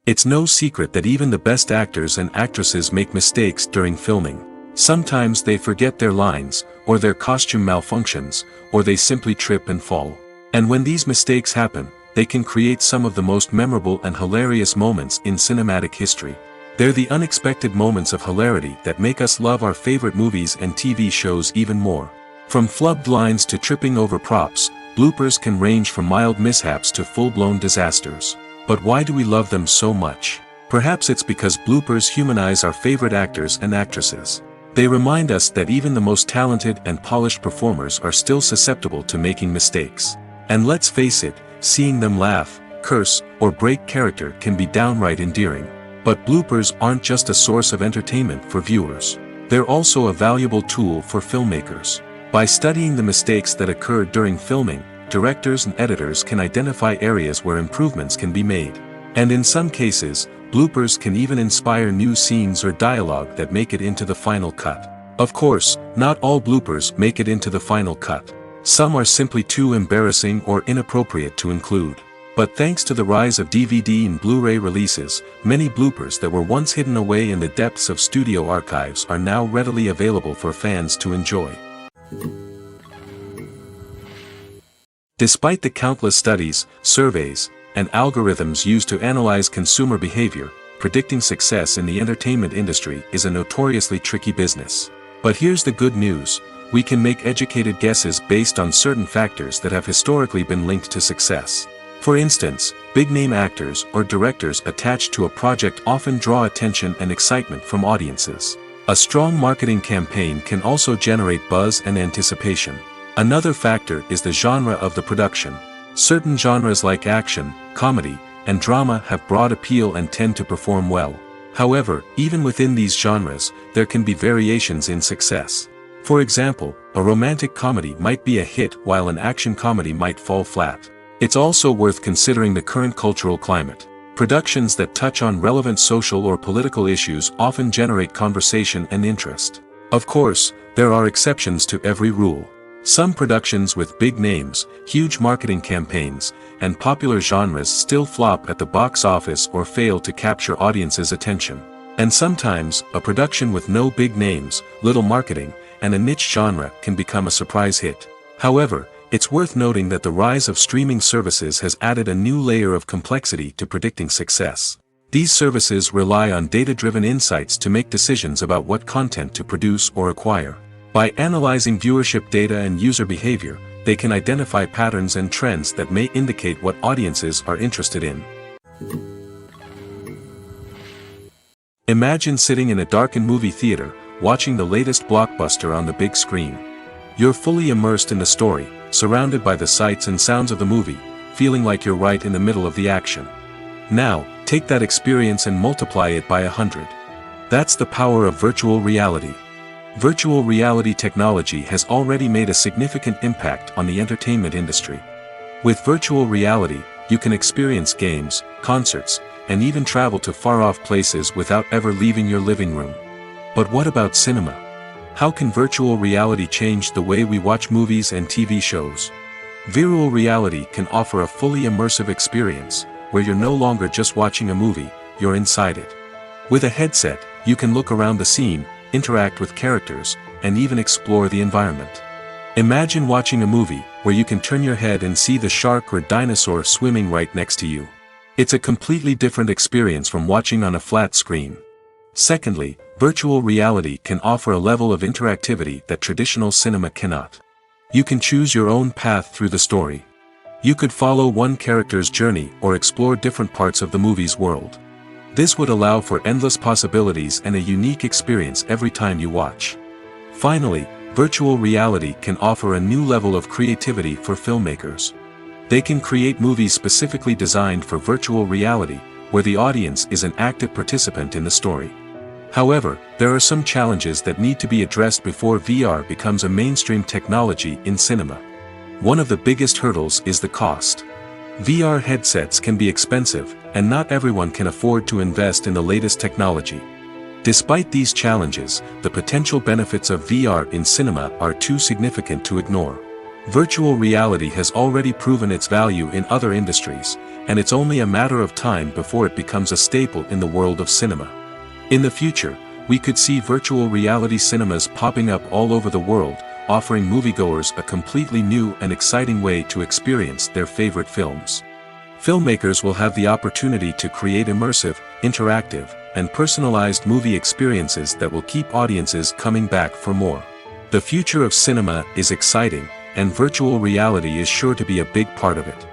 It's no secret that even the best actors and actresses make mistakes during filming. Sometimes they forget their lines, or their costume malfunctions, or they simply trip and fall. And when these mistakes happen, they can create some of the most memorable and hilarious moments in cinematic history. They're the unexpected moments of hilarity that make us love our favorite movies and TV shows even more. From flubbed lines to tripping over props, bloopers can range from mild mishaps to full-blown disasters. But why do we love them so much? Perhaps it's because bloopers humanize our favorite actors and actresses. They remind us that even the most talented and polished performers are still susceptible to making mistakes. And let's face it, seeing them laugh, curse, or break character can be downright endearing. But bloopers aren't just a source of entertainment for viewers. They're also a valuable tool for filmmakers. By studying the mistakes that occurred during filming, directors and editors can identify areas where improvements can be made. And in some cases, bloopers can even inspire new scenes or dialogue that make it into the final cut. Of course, not all bloopers make it into the final cut. Some are simply too embarrassing or inappropriate to include. But thanks to the rise of DVD and Blu-ray releases, many bloopers that were once hidden away in the depths of studio archives are now readily available for fans to enjoy. Despite the countless studies, surveys, and algorithms used to analyze consumer behavior, predicting success in the entertainment industry is a notoriously tricky business. But here's the good news: we can make educated guesses based on certain factors that have historically been linked to success. For instance, big-name actors or directors attached to a project often draw attention and excitement from audiences. A strong marketing campaign can also generate buzz and anticipation. Another factor is the genre of the production. Certain genres like action, comedy, and drama have broad appeal and tend to perform well. However, even within these genres, there can be variations in success. For example, a romantic comedy might be a hit while an action comedy might fall flat. It's also worth considering the current cultural climate. Productions that touch on relevant social or political issues often generate conversation and interest. Of course, there are exceptions to every rule. Some productions with big names, huge marketing campaigns, and popular genres still flop at the box office or fail to capture audiences' attention. And sometimes, a production with no big names, little marketing, and a niche genre can become a surprise hit. However, it's worth noting that the rise of streaming services has added a new layer of complexity to predicting success. These services rely on data-driven insights to make decisions about what content to produce or acquire. By analyzing viewership data and user behavior, they can identify patterns and trends that may indicate what audiences are interested in. Imagine sitting in a darkened movie theater, watching the latest blockbuster on the big screen. You're fully immersed in the story, surrounded by the sights and sounds of the movie, feeling like you're right in the middle of the action. Now, take that experience and multiply it by 100. That's the power of virtual reality. Virtual reality technology has already made a significant impact on the entertainment industry. With virtual reality, you can experience games, concerts, and even travel to far-off places without ever leaving your living room. But what about cinema? How can virtual reality change the way we watch movies and TV shows? Virtual reality can offer a fully immersive experience, where you're no longer just watching a movie, you're inside it. With a headset, you can look around the scene, interact with characters, and even explore the environment. Imagine watching a movie where you can turn your head and see the shark or dinosaur swimming right next to you. It's a completely different experience from watching on a flat screen. Secondly, virtual reality can offer a level of interactivity that traditional cinema cannot. You can choose your own path through the story. You could follow one character's journey or explore different parts of the movie's world. This would allow for endless possibilities and a unique experience every time you watch. Finally, virtual reality can offer a new level of creativity for filmmakers. They can create movies specifically designed for virtual reality, where the audience is an active participant in the story. However, there are some challenges that need to be addressed before VR becomes a mainstream technology in cinema. One of the biggest hurdles is the cost. VR headsets can be expensive, and not everyone can afford to invest in the latest technology. Despite these challenges, the potential benefits of VR in cinema are too significant to ignore. Virtual reality has already proven its value in other industries, and it's only a matter of time before it becomes a staple in the world of cinema. In the future, we could see virtual reality cinemas popping up all over the world, offering moviegoers a completely new and exciting way to experience their favorite films. Filmmakers will have the opportunity to create immersive, interactive, and personalized movie experiences that will keep audiences coming back for more. The future of cinema is exciting, and virtual reality is sure to be a big part of it.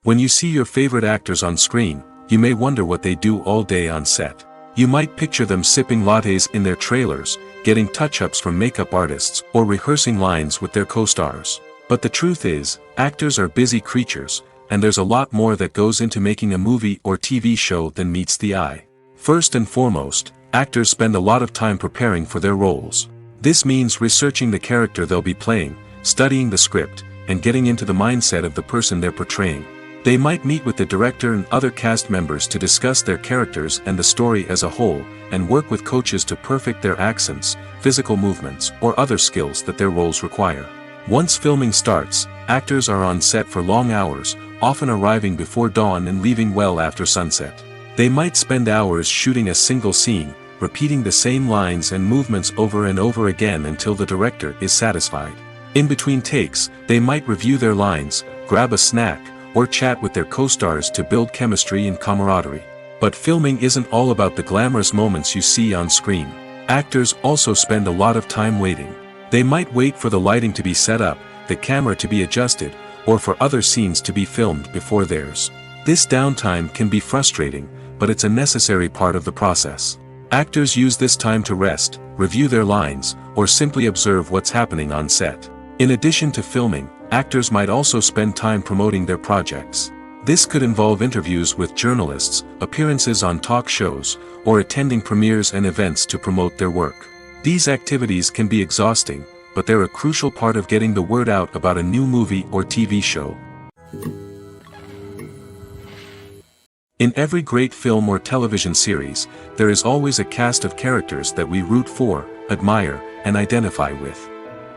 When you see your favorite actors on screen, you may wonder what they do all day on set. You might picture them sipping lattes in their trailers, getting touch-ups from makeup artists, or rehearsing lines with their co-stars. But the truth is, actors are busy creatures, and there's a lot more that goes into making a movie or TV show than meets the eye. First and foremost, actors spend a lot of time preparing for their roles. This means researching the character they'll be playing, studying the script, and getting into the mindset of the person they're portraying. They might meet with the director and other cast members to discuss their characters and the story as a whole, and work with coaches to perfect their accents, physical movements, or other skills that their roles require. Once filming starts, actors are on set for long hours, often arriving before dawn and leaving well after sunset. They might spend hours shooting a single scene, repeating the same lines and movements over and over again until the director is satisfied. In between takes, they might review their lines, grab a snack, or chat with their co-stars to build chemistry and camaraderie. But filming isn't all about the glamorous moments you see on screen. Actors also spend a lot of time waiting. They might wait for the lighting to be set up, the camera to be adjusted, or for other scenes to be filmed before theirs. This downtime can be frustrating, but it's a necessary part of the process. Actors use this time to rest, review their lines, or simply observe what's happening on set. In addition to filming, actors might also spend time promoting their projects. This could involve interviews with journalists, appearances on talk shows, or attending premieres and events to promote their work. These activities can be exhausting, but they're a crucial part of getting the word out about a new movie or TV show. In every great film or television series, there is always a cast of characters that we root for, admire, and identify with.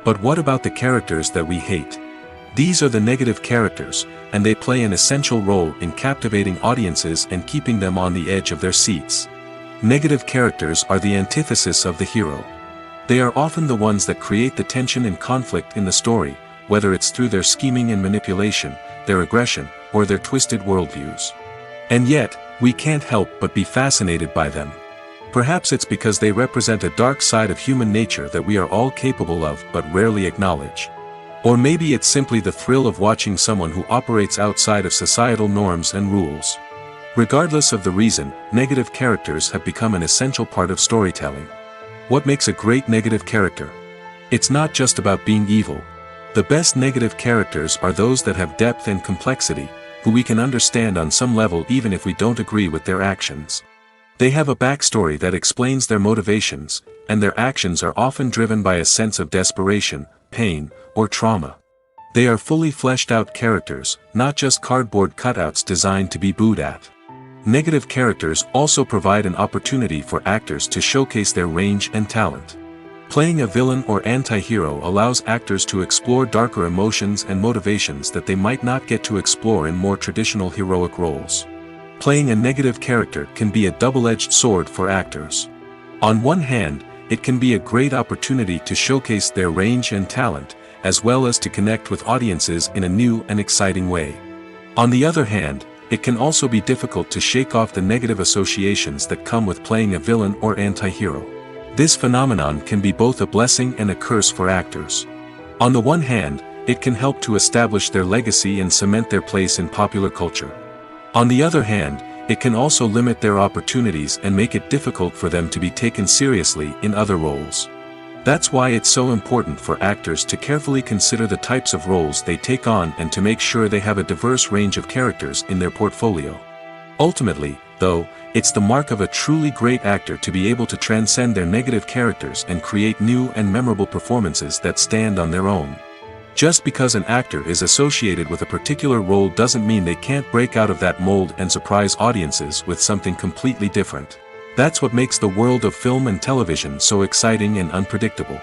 But what about the characters that we hate? These are the negative characters, and they play an essential role in captivating audiences and keeping them on the edge of their seats. Negative characters are the antithesis of the hero. They are often the ones that create the tension and conflict in the story, whether it's through their scheming and manipulation, their aggression, or their twisted worldviews. And yet, we can't help but be fascinated by them. Perhaps it's because they represent a dark side of human nature that we are all capable of but rarely acknowledge. Or maybe it's simply the thrill of watching someone who operates outside of societal norms and rules. Regardless of the reason, negative characters have become an essential part of storytelling. What makes a great negative character? It's not just about being evil. The best negative characters are those that have depth and complexity, who we can understand on some level even if we don't agree with their actions. They have a backstory that explains their motivations, and their actions are often driven by a sense of desperation, pain, or trauma. They are fully fleshed out characters, not just cardboard cutouts designed to be booed at. Negative characters also provide an opportunity for actors to showcase their range and talent. Playing a villain or anti-hero allows actors to explore darker emotions and motivations that they might not get to explore in more traditional heroic roles. Playing a negative character can be a double-edged sword for actors. On one hand, it can be a great opportunity to showcase their range and talent, as well as to connect with audiences in a new and exciting way. On the other hand, it can also be difficult to shake off the negative associations that come with playing a villain or anti-hero. This phenomenon can be both a blessing and a curse for actors. On the one hand, it can help to establish their legacy and cement their place in popular culture. On the other hand, it can also limit their opportunities and make it difficult for them to be taken seriously in other roles. That's why it's so important for actors to carefully consider the types of roles they take on and to make sure they have a diverse range of characters in their portfolio. Ultimately, though, it's the mark of a truly great actor to be able to transcend their negative characters and create new and memorable performances that stand on their own. Just because an actor is associated with a particular role doesn't mean they can't break out of that mold and surprise audiences with something completely different. That's what makes the world of film and television so exciting and unpredictable.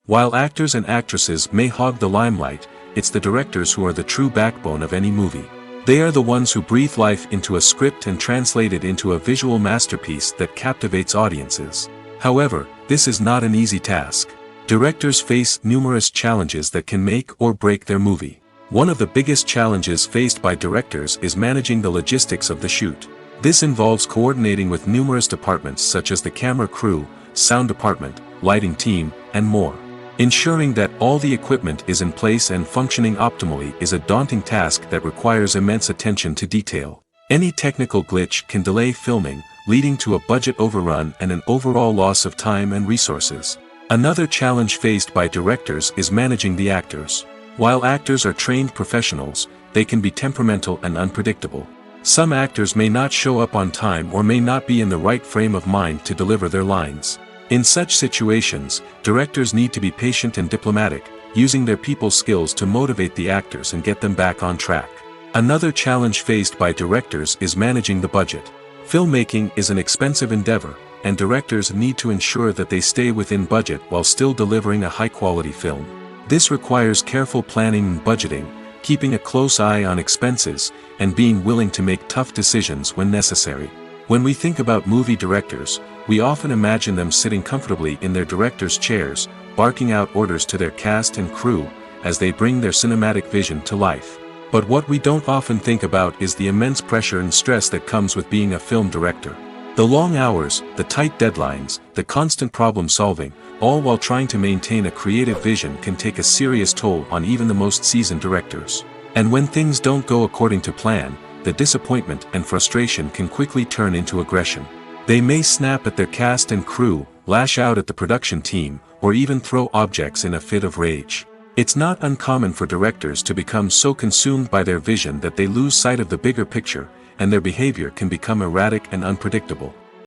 While actors and actresses may hog the limelight, it's the directors who are the true backbone of any movie. They are the ones who breathe life into a script and translate it into a visual masterpiece that captivates audiences. However, this is not an easy task. Directors face numerous challenges that can make or break their movie. One of the biggest challenges faced by directors is managing the logistics of the shoot. This involves coordinating with numerous departments such as the camera crew, sound department, lighting team, and more. Ensuring that all the equipment is in place and functioning optimally is a daunting task that requires immense attention to detail. Any technical glitch can delay filming, leading to a budget overrun and an overall loss of time and resources. Another challenge faced by directors is managing the actors. While actors are trained professionals, they can be temperamental and unpredictable. Some actors may not show up on time or may not be in the right frame of mind to deliver their lines. In such situations, directors need to be patient and diplomatic, using their people skills to motivate the actors and get them back on track. Another challenge faced by directors is managing the budget. Filmmaking is an expensive endeavor, and directors need to ensure that they stay within budget while still delivering a high-quality film. This requires careful planning and budgeting, keeping a close eye on expenses, and being willing to make tough decisions when necessary. When we think about movie directors, we often imagine them sitting comfortably in their director's chairs, barking out orders to their cast and crew, as they bring their cinematic vision to life. But what we don't often think about is the immense pressure and stress that comes with being a film director. The long hours, the tight deadlines, the constant problem solving, all while trying to maintain a creative vision can take a serious toll on even the most seasoned directors. And when things don't go according to plan, the disappointment and frustration can quickly turn into aggression. They may snap at their cast and crew, lash out at the production team, or even throw objects in a fit of rage. It's not uncommon for directors to become so consumed by their vision that they lose sight of the bigger picture, and their behavior can become erratic and unpredictable.